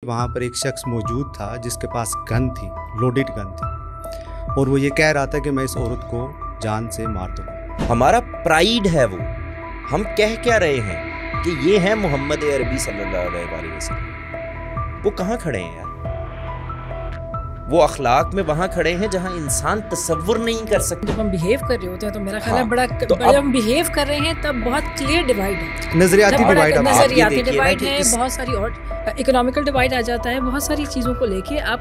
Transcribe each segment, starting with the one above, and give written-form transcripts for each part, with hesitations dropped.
وہاں پر ایک شخص موجود تھا جس کے پاس گن تھی، لوڈڈ گن تھی، اور وہ یہ کہہ رہا تھا کہ میں اس عورت کو جان سے مار دوں گا۔ ہمارا پرائیڈ ہے وہ، ہم کہہ کیا رہے ہیں کہ یہ ہے محمد عربی صلی اللہ علیہ وسلم۔ وہ کہاں کھڑے ہیں یار؟ وہ اخلاق میں وہاں کھڑے ہیں جہاں انسان تصور نہیں کر سکتا۔ جب ہم بہیو کر رہے ہوتے ہیں تو میرا خیال ہے بڑا جب ہم بہیو کر رہے ہیں تب بہت کلیئر ڈیوائڈ ہے، نظریاتی ڈیوائڈ، نظریاتی ڈیوائڈ ہے، بہت ساری اور اکنامیکل ڈیوائڈ آ جاتا ہے، بہت ساری چیزوں کو لے کے آپ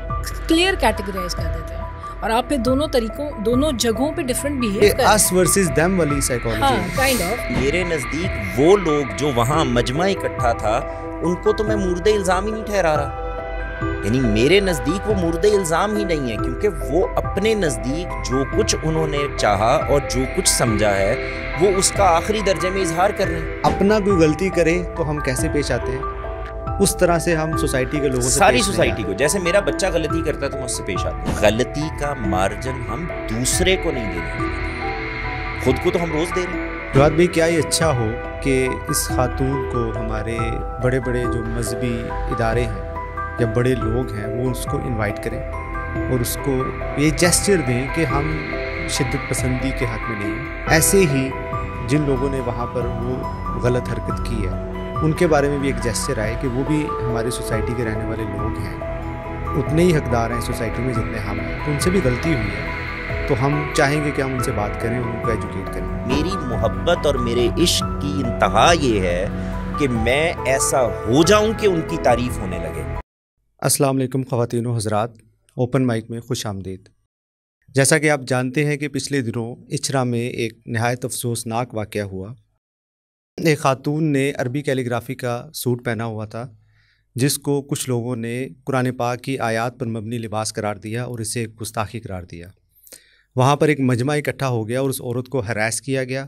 کلیئر کیٹیگرائز کر دیتے ہیں اور آپ پہ دونوں طریقوں، دونوں جگہوں پہ ڈفرینٹ بہیو کرتے ہیں۔ اس ورسز دیم والی سائیکالوجی کائنڈ آف۔ میرے نزدیک وہ لوگ جو وہاں مجمع اکٹھا تھا ان کو تو میں مورد الزام ہی نہیں ٹھہرا رہا، یعنی میرے نزدیک وہ مورد الزام ہی نہیں ہے، کیونکہ وہ اپنے نزدیک جو کچھ انہوں نے چاہا اور جو کچھ سمجھا ہے وہ اس کا آخری درجے میں اظہار کر رہے ہیں۔ اپنا کوئی غلطی کرے تو ہم کیسے پیش آتے ہیں، اس طرح سے ہم سوسائٹی کے لوگوں سے ساری سوسائٹی کو، جیسے میرا بچہ غلطی کرتا ہے تو میں اس سے پیش آتا ہوں۔ غلطی کا مارجن ہم دوسرے کو نہیں دینے، خود کو تو ہم روز دے رہے ہیں۔ جواد بھائی، کیا یہ اچھا ہو کہ اس خاتون کو ہمارے بڑے بڑے جو مذہبی ادارے ہیں یا بڑے لوگ ہیں وہ اس کو انوائٹ کریں اور اس کو یہ جیسچر دیں کہ ہم شدت پسندی کے حق میں نہیں ہیں؟ ایسے ہی جن لوگوں نے وہاں پر وہ غلط حرکت کی ہے ان کے بارے میں بھی ایک جیسچر آئے کہ وہ بھی ہماری سوسائٹی کے رہنے والے لوگ ہیں، اتنے ہی حقدار ہیں سوسائٹی میں جتنے ہم ہیں، تو ان سے بھی غلطی ہوئی ہے تو ہم چاہیں گے کہ ہم ان سے بات کریں، ان کو ایجوکیٹ کریں۔ میری محبت اور میرے عشق کی انتہا یہ ہے کہ میں ایسا ہو جاؤں کہ ان کی تعریف ہونے لگے۔ السلام علیکم خواتین و حضرات، اوپن مائک میں خوش آمدید۔ جیسا کہ آپ جانتے ہیں کہ پچھلے دنوں اچھرا میں ایک نہایت افسوسناک واقعہ ہوا۔ ایک خاتون نے عربی کیلیگرافی کا سوٹ پہنا ہوا تھا جس کو کچھ لوگوں نے قرآن پاک کی آیات پر مبنی لباس قرار دیا اور اسے ایک گستاخی قرار دیا۔ وہاں پر ایک مجمع اکٹھا ہو گیا اور اس عورت کو ہراس کیا گیا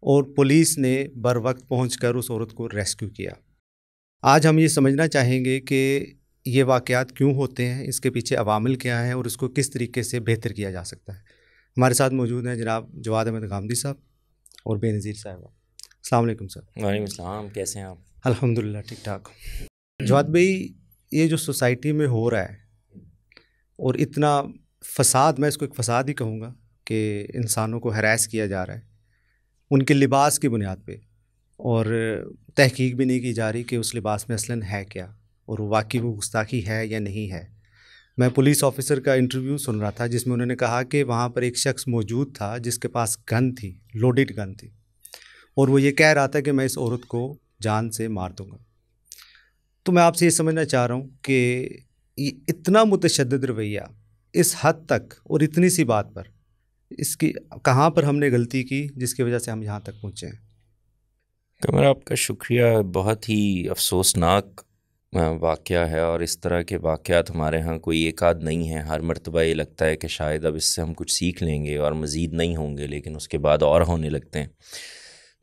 اور پولیس نے بر وقت پہنچ کر اس عورت کو ریسکیو کیا۔ آج ہم یہ سمجھنا چاہیں گے کہ یہ واقعات کیوں ہوتے ہیں، اس کے پیچھے عوامل کیا ہیں اور اس کو کس طریقے سے بہتر کیا جا سکتا ہے۔ ہمارے ساتھ موجود ہیں جناب جواد احمد غامدی صاحب اور بے نظیر صاحبہ۔ السلام علیکم سر۔ وعلیکم السلام، کیسے ہیں آپ؟ الحمدللہ ٹھیک ٹھاک۔ جواد بھائی، یہ جو سوسائٹی میں ہو رہا ہے اور اتنا فساد، میں اس کو ایک فساد ہی کہوں گا کہ انسانوں کو ہراس کیا جا رہا ہے ان کے لباس کی بنیاد پہ، اور تحقیق بھی نہیں کی جا رہی کہ اس لباس میں اصلاً ہے کیا اور واقعی وہ گستاخی ہے یا نہیں ہے۔ میں پولیس آفیسر کا انٹرویو سن رہا تھا جس میں انہوں نے کہا کہ وہاں پر ایک شخص موجود تھا جس کے پاس گن تھی، لوڈڈ گن تھی، اور وہ یہ کہہ رہا تھا کہ میں اس عورت کو جان سے مار دوں گا۔ تو میں آپ سے یہ سمجھنا چاہ رہا ہوں کہ یہ اتنا متشدد رویہ اس حد تک اور اتنی سی بات پر، اس کی کہاں پر ہم نے غلطی کی جس کی وجہ سے ہم یہاں تک پہنچے ہیں؟ قمر، آپ کا شکریہ۔ بہت ہی افسوسناک واقعہ ہے اور اس طرح کے واقعات ہمارے ہاں کوئی ایک آدھ نہیں ہیں۔ ہر مرتبہ یہ لگتا ہے کہ شاید اب اس سے ہم کچھ سیکھ لیں گے اور مزید نہیں ہوں گے، لیکن اس کے بعد اور ہونے لگتے ہیں۔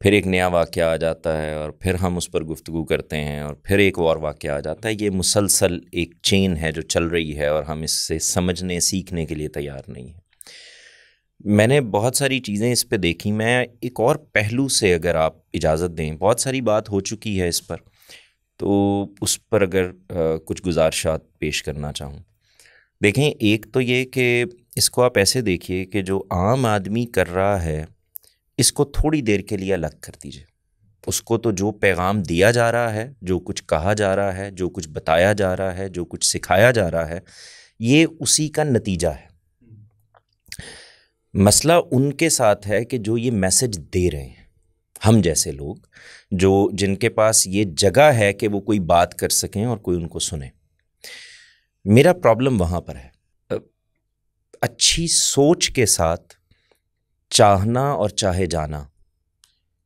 پھر ایک نیا واقعہ آ جاتا ہے اور پھر ہم اس پر گفتگو کرتے ہیں اور پھر ایک اور واقعہ آ جاتا ہے۔ یہ مسلسل ایک چین ہے جو چل رہی ہے اور ہم اس سے سمجھنے سیکھنے کے لیے تیار نہیں ہیں۔ میں نے بہت ساری چیزیں اس پہ دیکھی۔ میں ایک اور پہلو سے اگر آپ اجازت دیں، بہت ساری بات ہو چکی ہے اس پر، تو اس پر اگر کچھ گزارشات پیش کرنا چاہوں۔ دیکھیں، ایک تو یہ کہ اس کو آپ ایسے دیکھیے کہ جو عام آدمی کر رہا ہے اس کو تھوڑی دیر کے لیے الگ کر دیجیے۔ اس کو تو جو پیغام دیا جا رہا ہے، جو کچھ کہا جا رہا ہے، جو کچھ بتایا جا رہا ہے، جو کچھ سکھایا جا رہا ہے، یہ اسی کا نتیجہ ہے۔ مسئلہ ان کے ساتھ ہے کہ جو یہ میسج دے رہے ہیں، ہم جیسے لوگ جن کے پاس یہ جگہ ہے کہ وہ کوئی بات کر سکیں اور کوئی ان کو سنے۔ میرا پرابلم وہاں پر ہے۔ اچھی سوچ کے ساتھ چاہنا اور چاہے جانا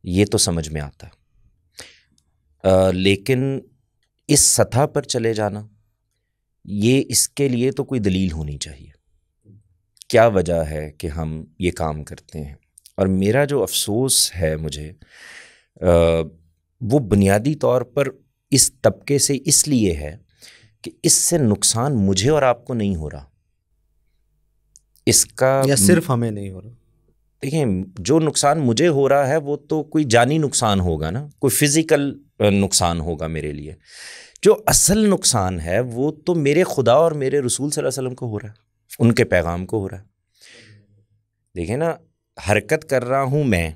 یہ تو سمجھ میں آتا، لیکن اس سطح پر چلے جانا، یہ اس کے لیے تو کوئی دلیل ہونی چاہیے۔ کیا وجہ ہے کہ ہم یہ کام کرتے ہیں؟ اور میرا جو افسوس ہے مجھے، وہ بنیادی طور پر اس طبقے سے اس لیے ہے کہ اس سے نقصان مجھے اور آپ کو نہیں ہو رہا، اس کا یا صرف ہمیں نہیں ہو رہا۔ دیکھیں، جو نقصان مجھے ہو رہا ہے وہ تو کوئی جانی نقصان ہوگا نا، کوئی فزیکل نقصان ہوگا میرے لیے۔ جو اصل نقصان ہے وہ تو میرے خدا اور میرے رسول صلی اللہ علیہ وسلم کو ہو رہا ہے، ان کے پیغام کو ہو رہا ہے۔ دیکھیں نا، حرکت کر رہا ہوں میں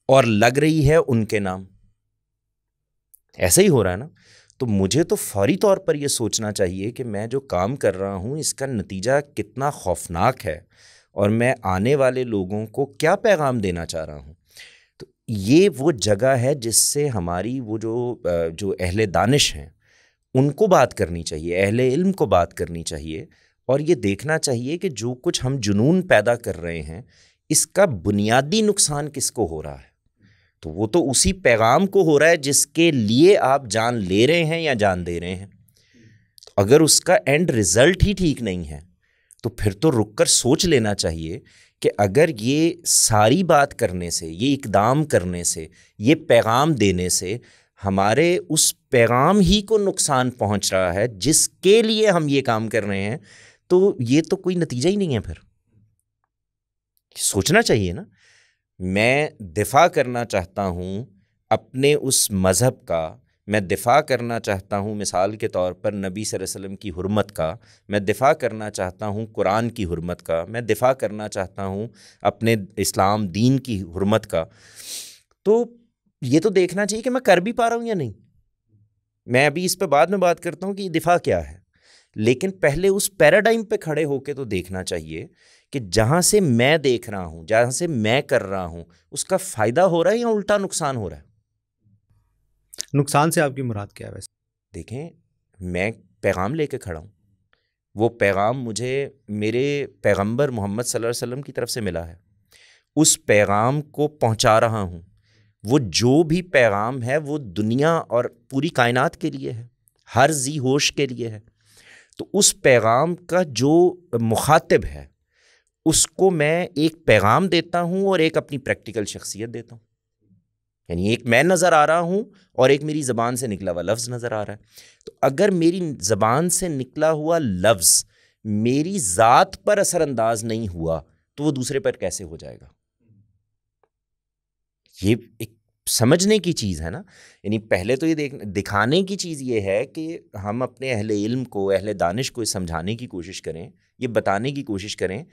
اور لگ رہی ہے ان کے نام، ایسا ہی ہو رہا ہے نا۔ تو مجھے تو فوری طور پر یہ سوچنا چاہیے کہ میں جو کام کر رہا ہوں اس کا نتیجہ کتنا خوفناک ہے اور میں آنے والے لوگوں کو کیا پیغام دینا چاہ رہا ہوں۔ تو یہ وہ جگہ ہے جس سے ہماری وہ جو اہل دانش ہیں ان کو بات کرنی چاہیے، اہل علم کو بات کرنی چاہیے، اور یہ دیکھنا چاہیے کہ جو کچھ ہم جنون پیدا کر رہے ہیں اس کا بنیادی نقصان کس کو ہو رہا ہے۔ تو وہ تو اسی پیغام کو ہو رہا ہے جس کے لیے آپ جان لے رہے ہیں یا جان دے رہے ہیں۔ اگر اس کا اینڈ رزلٹ ہی ٹھیک نہیں ہے تو پھر تو رک کر سوچ لینا چاہیے کہ اگر یہ ساری بات کرنے سے، یہ اقدام کرنے سے، یہ پیغام دینے سے ہمارے اس پیغام ہی کو نقصان پہنچ رہا ہے جس کے لیے ہم یہ کام کر رہے ہیں، تو یہ تو کوئی نتیجہ ہی نہیں ہے۔ پھر سوچنا چاہیے نا۔ میں دفاع کرنا چاہتا ہوں اپنے اس مذہب کا، میں دفاع کرنا چاہتا ہوں مثال کے طور پر نبی صلی اللہ علیہ وسلم کی حرمت کا، میں دفاع کرنا چاہتا ہوں قرآن کی حرمت کا، میں دفاع کرنا چاہتا ہوں اپنے اسلام دین کی حرمت کا، تو یہ تو دیکھنا چاہیے کہ میں کر بھی پا رہا ہوں یا نہیں۔ میں ابھی اس پہ بعد میں بات کرتا ہوں کہ یہ دفاع کیا ہے، لیکن پہلے اس پیراڈائم پہ کھڑے ہو کے تو دیکھنا چاہیے کہ جہاں سے میں دیکھ رہا ہوں، جہاں سے میں کر رہا ہوں، اس کا فائدہ ہو رہا ہے یا الٹا نقصان ہو رہا ہے۔ نقصان سے آپ کی مراد کیا ہے ویسے؟ دیکھیں، میں پیغام لے کے کھڑا ہوں، وہ پیغام مجھے میرے پیغمبر محمد صلی اللہ علیہ وسلم کی طرف سے ملا ہے، اس پیغام کو پہنچا رہا ہوں۔ وہ جو بھی پیغام ہے وہ دنیا اور پوری کائنات کے لیے ہے، ہر ذی ہوش کے لیے ہے۔ تو اس پیغام کا جو مخاطب ہے اس کو میں ایک پیغام دیتا ہوں اور ایک اپنی پریکٹیکل شخصیت دیتا ہوں، یعنی ایک میں نظر آ رہا ہوں اور ایک میری زبان سے نکلا ہوا لفظ نظر آ رہا ہے۔ تو اگر میری زبان سے نکلا ہوا لفظ میری ذات پر اثر انداز نہیں ہوا تو وہ دوسرے پر کیسے ہو جائے گا؟ یہ ایک سمجھنے کی چیز ہے نا۔ یعنی پہلے تو یہ دکھانے کی چیز یہ ہے کہ ہم اپنے اہل علم کو، اہل دانش کو سمجھانے کی کوشش کریں، یہ بتانے کی کوشش کریں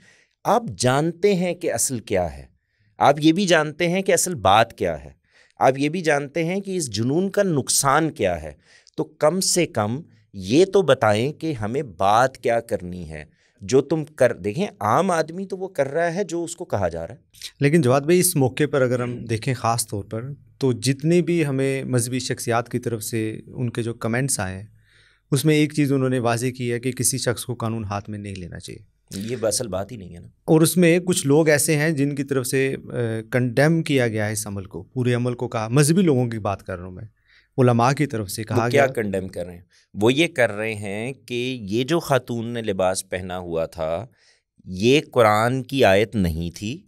آپ جانتے ہیں کہ اصل کیا ہے، آپ یہ بھی جانتے ہیں کہ اصل بات کیا ہے، آپ یہ بھی جانتے ہیں کہ اس جنون کا نقصان کیا ہے، تو کم سے کم یہ تو بتائیں کہ ہمیں بات کیا کرنی ہے۔ جو تم دیکھیں عام آدمی تو وہ کر رہا ہے جو اس کو کہا جا رہا ہے۔ لیکن جواد بھائی، اس موقع پر اگر ہم دیکھیں خاص طور پر، تو جتنے بھی ہمیں مذہبی شخصیات کی طرف سے ان کے جو کمنٹس آئے ہیں اس میں ایک چیز انہوں نے واضح کی ہے کہ کسی شخص کو قانون ہاتھ میں نہیں لینا چاہیے۔ یہ اصل بات ہی نہیں ہے نا۔ اور اس میں کچھ لوگ ایسے ہیں جن کی طرف سے کنڈیم کیا گیا ہے اس عمل کو، پورے عمل کو کہا، مذہبی لوگوں کی بات کر رہا ہوں میں، علماء کی طرف سے کہا گیا۔ کیا کنڈیم کر رہے ہیں؟ وہ یہ کر رہے ہیں کہ یہ جو خاتون نے لباس پہنا ہوا تھا یہ قرآن کی آیت نہیں تھی،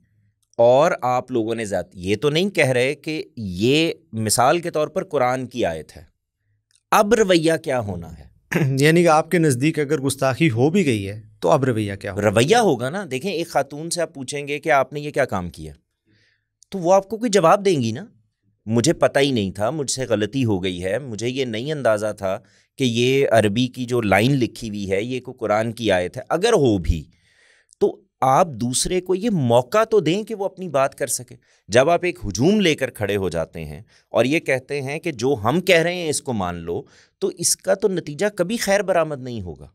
اور آپ لوگوں نے یہ تو نہیں کہہ رہے کہ یہ مثال کے طور پر قرآن کی آیت ہے۔ اب رویہ کیا ہونا ہے؟ یعنی کہ آپ کے نزدیک اگر گستاخی ہو بھی گئی ہے تو اب رویہ کیا ہوگا؟ رویہ ہوگا نا۔ دیکھیں، ایک خاتون سے آپ پوچھیں گے کہ آپ نے یہ کیا کام کیا، تو وہ آپ کو کوئی جواب دیں گی نا، مجھے پتہ ہی نہیں تھا، مجھ سے غلطی ہو گئی ہے، مجھے یہ نہیں اندازہ تھا کہ یہ عربی کی جو لائن لکھی ہوئی ہے یہ کوئی قرآن کی آیت ہے۔ اگر ہو بھی تو آپ دوسرے کو یہ موقع تو دیں کہ وہ اپنی بات کر سکے۔ جب آپ ایک ہجوم لے کر کھڑے ہو جاتے ہیں اور یہ کہتے ہیں کہ جو ہم کہہ رہے ہیں اس کو مان لو، تو اس کا تو نتیجہ کبھی خیر برآمد نہیں ہوگا۔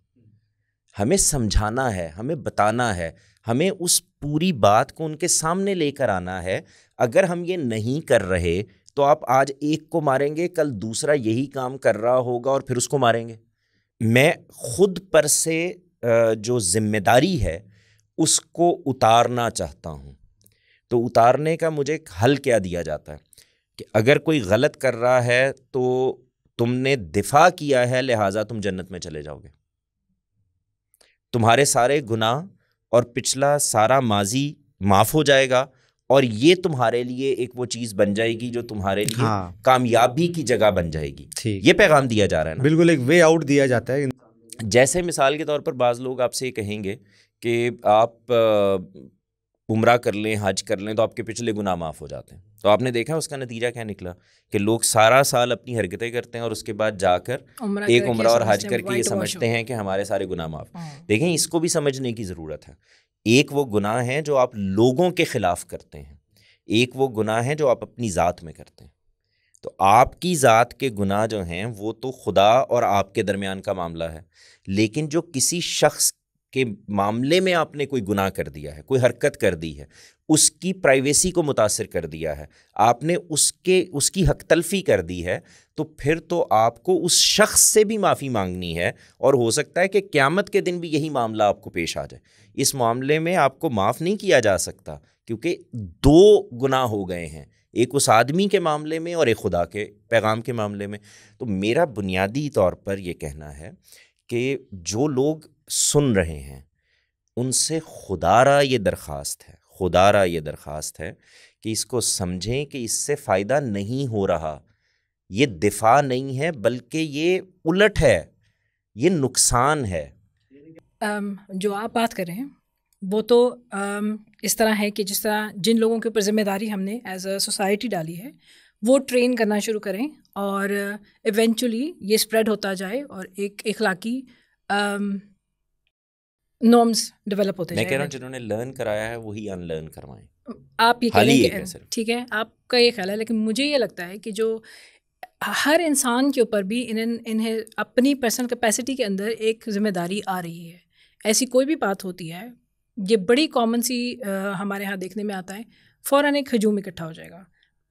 ہمیں سمجھانا ہے، ہمیں بتانا ہے، ہمیں اس پوری بات کو ان کے سامنے لے کر آنا ہے۔ اگر ہم یہ نہیں کر رہے تو آپ آج ایک کو ماریں گے، کل دوسرا یہی کام کر رہا ہوگا اور پھر اس کو ماریں گے۔ میں خود پر سے جو ذمہ داری ہے اس کو اتارنا چاہتا ہوں۔ تو اتارنے کا مجھے حل کیا دیا جاتا ہے کہ اگر کوئی غلط کر رہا ہے تو تم نے دفاع کیا ہے لہٰذا تم جنت میں چلے جاؤ گے، تمہارے سارے گناہ اور پچھلا سارا ماضی معاف ہو جائے گا، اور یہ تمہارے لیے ایک وہ چیز بن جائے گی جو تمہارے لیے کامیابی کی جگہ بن جائے گی۔ یہ پیغام دیا جا رہا ہے نا، بالکل ایک وے آؤٹ دیا جاتا ہے۔ جیسے مثال کے طور پر بعض لوگ آپ سے یہ کہیں گے کہ آپ عمرہ کر لیں، حج کر لیں تو آپ کے پچھلے گناہ معاف ہو جاتے ہیں. تو آپ نے دیکھا اس کا نتیجہ کیا نکلا کہ لوگ سارا سال اپنی حرکتیں کرتے ہیں اور اس کے بعد جا کر ایک عمرہ اور حج کر کے یہ سمجھتے ہیں کہ ہمارے سارے گناہ معاف. دیکھیں اس کو بھی سمجھنے کی ضرورت ہے. ایک وہ گناہ ہیں جو آپ لوگوں کے خلاف کرتے ہیں، ایک وہ گناہ ہیں جو آپ اپنی ذات میں کرتے ہیں. تو آپ کی ذات کے گناہ جو ہیں وہ تو خدا اور آپ کے درمیان کا معاملہ ہے، لیکن جو کسی شخص کے معاملے میں آپ نے کوئی گناہ کر دیا ہے، کوئی حرکت کر دی ہے، اس کی پرائیویسی کو متاثر کر دیا ہے، آپ نے اس کی حق تلفی کر دی ہے، تو پھر تو آپ کو اس شخص سے بھی معافی مانگنی ہے. اور ہو سکتا ہے کہ قیامت کے دن بھی یہی معاملہ آپ کو پیش آ جائے. اس معاملے میں آپ کو معاف نہیں کیا جا سکتا کیونکہ دو گناہ ہو گئے ہیں، ایک اس آدمی کے معاملے میں اور ایک خدا کے پیغام کے معاملے میں. تو میرا بنیادی طور پر یہ کہنا ہے کہ جو لوگ سن رہے ہیں ان سے خدارا یہ درخواست ہے کہ اس کو سمجھیں کہ اس سے فائدہ نہیں ہو رہا. یہ دفاع نہیں ہے بلکہ یہ الٹ ہے، یہ نقصان ہے. جو آپ بات کر رہے ہیں وہ تو اس طرح ہے کہ جس طرح جن لوگوں کے اوپر ذمہ داری ہم نے ایز اے سوسائٹی ڈالی ہے وہ ٹرین کرنا شروع کریں اور ایونچولی یہ اسپریڈ ہوتا جائے اور ایک اخلاقی نارمز ڈیولپ ہوتے جائیں. میں کہہ رہا ہوں جنہوں نے لرن کرایا ہے وہی ان لرن کروائیں. آپ یہ کہہ رہے ہیں کہ ٹھیک ہے آپ کا یہ خیال ہے، لیکن مجھے یہ لگتا ہے کہ جو ہر انسان کے اوپر بھی انہیں اپنی پرسنل کیپیسٹی کے اندر ایک ذمہ داری آ رہی ہے. ایسی کوئی بھی بات ہوتی ہے، یہ بڑی کامن سی ہمارے ہاں دیکھنے میں آتا ہے، فوراً ایک ہجوم اکٹھا ہو جائے گا.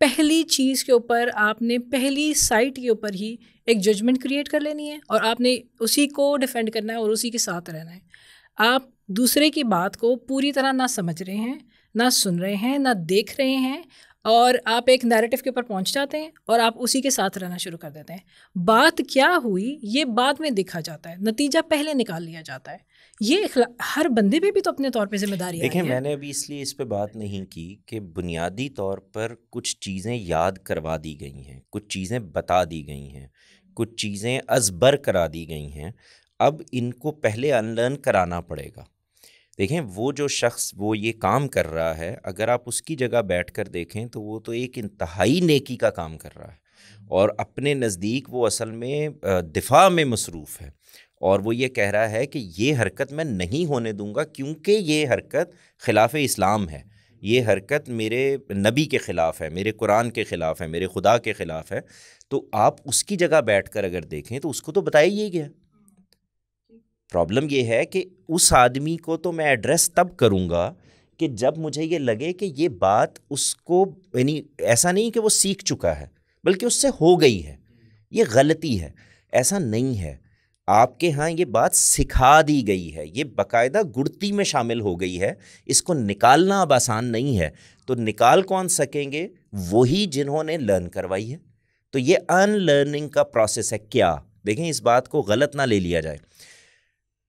پہلی چیز کے اوپر آپ نے پہلی سائٹ کے اوپر ہی ایک ججمنٹ کریٹ کر لینی ہے اور آپ نے اسی کو ڈیفینڈ کرنا ہے اور اسی کے ساتھ رہنا ہے. آپ دوسرے کی بات کو پوری طرح نہ سمجھ رہے ہیں، نہ سن رہے ہیں، نہ دیکھ رہے ہیں، اور آپ ایک نیریٹو کے اوپر پہنچ جاتے ہیں اور آپ اسی کے ساتھ رہنا شروع کر دیتے ہیں. بات کیا ہوئی یہ بعد میں دیکھا جاتا ہے، نتیجہ پہلے نکال لیا جاتا ہے. یہ ہر بندے پہ بھی تو اپنے طور پہ ذمہ داری ہے. دیکھیں میں نے ابھی اس لیے اس پہ بات نہیں کی کہ بنیادی طور پر کچھ چیزیں یاد کروا دی گئی ہیں، کچھ چیزیں بتا دی گئی ہیں، کچھ چیزیں ازبر کرا دی گئی ہیں. اب ان کو پہلے انلرن کرانا پڑے گا. دیکھیں وہ جو شخص وہ یہ کام کر رہا ہے، اگر آپ اس کی جگہ بیٹھ کر دیکھیں تو وہ تو ایک انتہائی نیکی کا کام کر رہا ہے اور اپنے نزدیک وہ اصل میں دفاع میں مصروف ہے، اور وہ یہ کہہ رہا ہے کہ یہ حرکت میں نہیں ہونے دوں گا کیونکہ یہ حرکت خلاف اسلام ہے، یہ حرکت میرے نبی کے خلاف ہے، میرے قرآن کے خلاف ہے، میرے خدا کے خلاف ہے. تو آپ اس کی جگہ بیٹھ کر اگر دیکھیں تو اس کو تو بتایا ہی گیا. پرابلم یہ ہے کہ اس آدمی کو تو میں ایڈریس تب کروں گا کہ جب مجھے یہ لگے کہ یہ بات اس کو، یعنی ایسا نہیں کہ وہ سیکھ چکا ہے بلکہ اس سے ہو گئی ہے، یہ غلطی ہے. ایسا نہیں ہے، آپ کے ہاں یہ بات سکھا دی گئی ہے، یہ باقاعدہ گڑتی میں شامل ہو گئی ہے. اس کو نکالنا اب آسان نہیں ہے. تو نکال کون سکیں گے؟ وہی جنہوں نے لرن کروائی ہے. تو یہ ان لرننگ کا پروسیس ہے. کیا دیکھیں اس بات کو غلط نہ لے لیا جائے.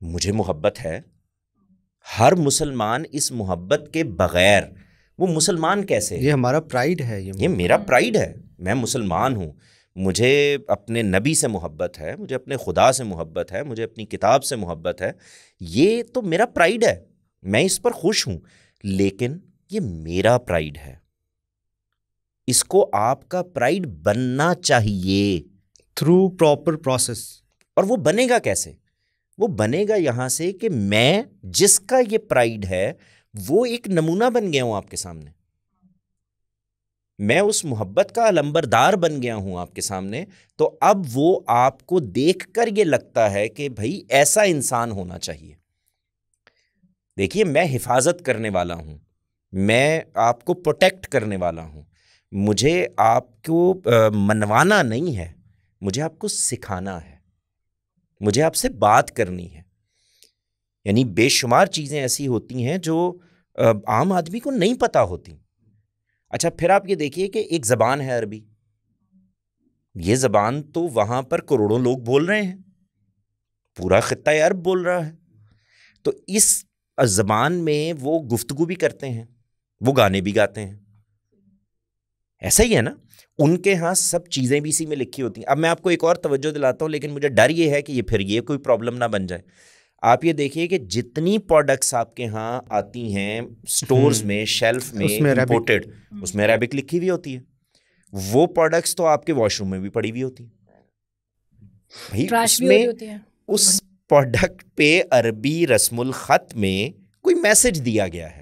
مجھے محبت ہے، ہر مسلمان اس محبت کے بغیر وہ مسلمان کیسے؟ یہ ہمارا پرائیڈ ہے، یہ میرا پرائیڈ ہے، میں مسلمان ہوں، مجھے اپنے نبی سے محبت ہے، مجھے اپنے خدا سے محبت ہے، مجھے اپنی کتاب سے محبت ہے. یہ تو میرا پرائیڈ ہے، میں اس پر خوش ہوں. لیکن یہ میرا پرائیڈ ہے، اس کو آپ کا پرائیڈ بننا چاہیے تھرو پراپر پروسیس. اور وہ بنے گا کیسے؟ وہ بنے گا یہاں سے کہ میں جس کا یہ پرائیڈ ہے وہ ایک نمونہ بن گیا ہوں آپ کے سامنے، میں اس محبت کا علمبردار بن گیا ہوں آپ کے سامنے. تو اب وہ آپ کو دیکھ کر یہ لگتا ہے کہ بھائی ایسا انسان ہونا چاہیے. دیکھیے میں حفاظت کرنے والا ہوں، میں آپ کو پروٹیکٹ کرنے والا ہوں. مجھے آپ کو منوانا نہیں ہے، مجھے آپ کو سکھانا ہے، مجھے آپ سے بات کرنی ہے. یعنی بے شمار چیزیں ایسی ہوتی ہیں جو عام آدمی کو نہیں پتہ ہوتی. اچھا پھر آپ یہ دیکھیے کہ ایک زبان ہے عربی، یہ زبان تو وہاں پر کروڑوں لوگ بول رہے ہیں، پورا خطہ عرب بول رہا ہے. تو اس زبان میں وہ گفتگو بھی کرتے ہیں، وہ گانے بھی گاتے ہیں. ایسا ہی ہے نا، ان کے ہاں سب چیزیں بھی اسی میں لکھی ہوتی ہیں. اب میں آپ کو ایک اور توجہ دلاتا ہوں، لیکن مجھے ڈر یہ ہے کہ یہ پھر یہ کوئی پرابلم نہ بن جائے. آپ یہ دیکھیے کہ جتنی پروڈکٹس آپ کے ہاں آتی ہیں سٹورز میں شیلف میں امپورٹڈ، اس میں عربک لکھی ہوئی ہوتی ہے. وہ پروڈکٹس تو آپ کے واش روم میں بھی پڑی ہوئی ہوتی ہیں بھائی، اس میں اس پروڈکٹ پہ عربی رسم الخط میں کوئی میسج دیا گیا ہے.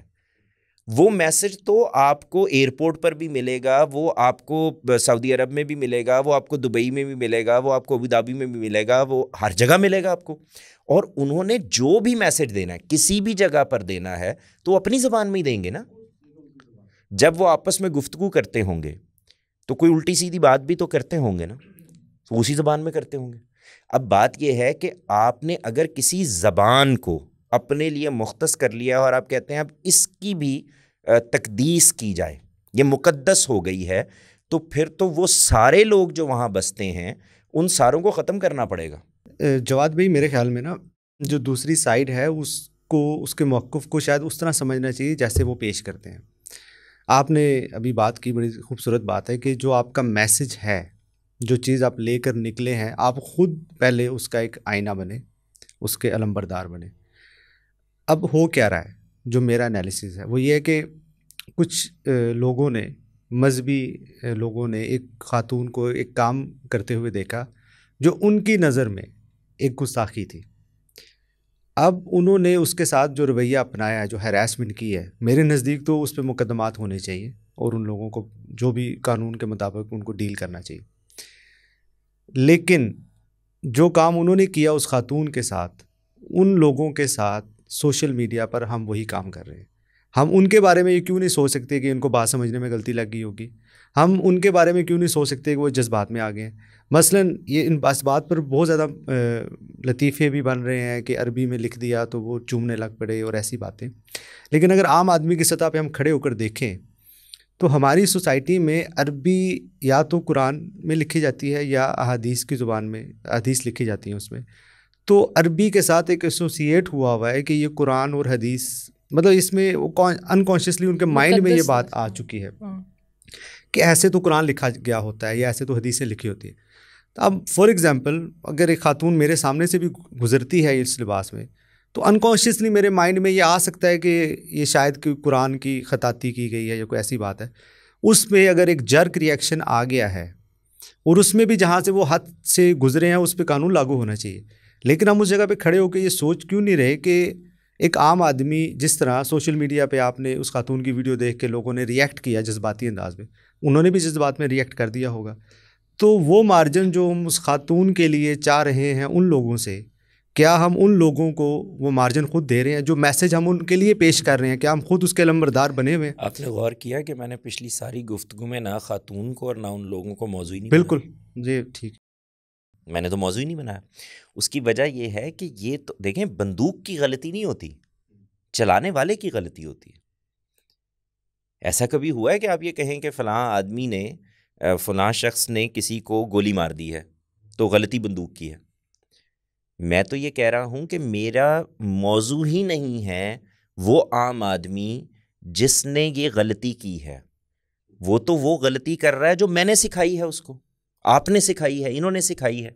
وہ میسج تو آپ کو ایئرپورٹ پر بھی ملے گا، وہ آپ کو سعودی عرب میں بھی ملے گا، وہ آپ کو دبئی میں بھی ملے گا، وہ آپ کو ابوظہبی میں بھی ملے گا، وہ ہر جگہ ملے گا آپ کو. اور انہوں نے جو بھی میسج دینا ہے کسی بھی جگہ پر دینا ہے تو اپنی زبان میں ہی دیں گے نا. جب وہ آپس میں گفتگو کرتے ہوں گے تو کوئی الٹی سیدھی بات بھی تو کرتے ہوں گے نا، تو اسی زبان میں کرتے ہوں گے. اب بات یہ ہے کہ آپ نے اگر کسی زبان کو اپنے لیے مختص کر لیا اور آپ کہتے ہیں اب اس کی بھی تقدیس کی جائے، یہ مقدس ہو گئی ہے، تو پھر تو وہ سارے لوگ جو وہاں بستے ہیں ان ساروں کو ختم کرنا پڑے گا. جواد بھائی میرے خیال میں نا جو دوسری سائڈ ہے اس کے موقف کو شاید اس طرح سمجھنا چاہیے جیسے وہ پیش کرتے ہیں. آپ نے ابھی بات کی، بڑی خوبصورت بات ہے کہ جو آپ کا میسج ہے، جو چیز آپ لے کر نکلے ہیں، آپ خود پہلے اس کا ایک آئینہ بنے، اس کے علمبردار بنے. اب ہو کیا رہا ہے، جو میرا انالیسس ہے وہ یہ ہے کہ کچھ لوگوں نے، مذہبی لوگوں نے ایک خاتون کو ایک کام کرتے ہوئے دیکھا جو ان کی نظر میں ایک گستاخی تھی. اب انہوں نے اس کے ساتھ جو رویہ اپنایا ہے، جو ہیراسمنٹ کی ہے، میرے نزدیک تو اس پہ مقدمات ہونے چاہیے اور ان لوگوں کو جو بھی قانون کے مطابق ان کو ڈیل کرنا چاہیے. لیکن جو کام انہوں نے کیا اس خاتون کے ساتھ، ان لوگوں کے ساتھ سوشل میڈیا پر ہم وہی کام کر رہے ہیں. ہم ان کے بارے میں یہ کیوں نہیں سوچ سکتے کہ ان کو بات سمجھنے میں غلطی لگ گئی ہوگی؟ ہم ان کے بارے میں کیوں نہیں سوچ سکتے کہ وہ جذبات میں آ گئے ہیں؟ مثلاً یہ ان بات پر بہت زیادہ لطیفے بھی بن رہے ہیں کہ عربی میں لکھ دیا تو وہ چومنے لگ پڑے اور ایسی باتیں. لیکن اگر عام آدمی کی سطح پہ ہم کھڑے ہو کر دیکھیں تو ہماری سوسائٹی میں عربی یا تو قرآن میں لکھی جاتی ہے یا احادیث کی زبان میں حدیث لکھی جاتی ہیں اس میں. تو عربی کے ساتھ ایک ایسوسیٹ ہوا ہے کہ یہ قرآن اور حدیث، مطلب اس میں انکانشیسلی ان کے مائنڈ میں یہ بات آ چکی ہے کہ ایسے تو قرآن لکھا گیا ہوتا ہے یا ایسے تو حدیثیں لکھی ہوتی ہیں. اب فار ایگزامپل اگر ایک خاتون میرے سامنے سے بھی گزرتی ہے اس لباس میں تو انکانشیسلی میرے مائنڈ میں یہ آ سکتا ہے کہ یہ شاید کہ قرآن کی خطاطی کی گئی ہے یا کوئی ایسی بات ہے. اس پہ اگر ایک جرک ریئیکشن آ گیا ہے اور اس میں بھی جہاں سے وہ حد سے گزرے ہیں اس پہ قانون لاگو ہونا چاہیے. لیکن ہم اس جگہ پہ کھڑے ہو کے یہ سوچ کیوں نہیں رہے کہ ایک عام آدمی، جس طرح سوشل میڈیا پہ آپ نے اس خاتون کی ویڈیو دیکھ کے لوگوں نے ریئیکٹ کیا جذباتی انداز میں، انہوں نے بھی جذبات میں ریئیکٹ کر دیا ہوگا. تو وہ مارجن جو ہم اس خاتون کے لیے چاہ رہے ہیں ان لوگوں سے، کیا ہم ان لوگوں کو وہ مارجن خود دے رہے ہیں؟ جو میسج ہم ان کے لیے پیش کر رہے ہیں کیا ہم خود اس کے علمبردار بنے ہوئے ہیں؟ آپ نے غور کیا کہ میں نے پچھلی ساری گفتگو میں نہ خاتون کو اور نہ ان لوگوں کو موضوع نہیں بالکل جی ٹھیک، میں نے تو موضوع ہی نہیں بنایا. اس کی وجہ یہ ہے کہ یہ تو دیکھیں بندوق کی غلطی نہیں ہوتی، چلانے والے کی غلطی ہوتی ہے. ایسا کبھی ہوا ہے کہ آپ یہ کہیں کہ فلاں آدمی نے، فلاں شخص نے کسی کو گولی مار دی ہے تو غلطی بندوق کی ہے؟ میں تو یہ کہہ رہا ہوں کہ میرا موضوع ہی نہیں ہے وہ عام آدمی جس نے یہ غلطی کی ہے. وہ غلطی کر رہا ہے جو میں نے سکھائی ہے، اس کو آپ نے سکھائی ہے، انہوں نے سکھائی ہے،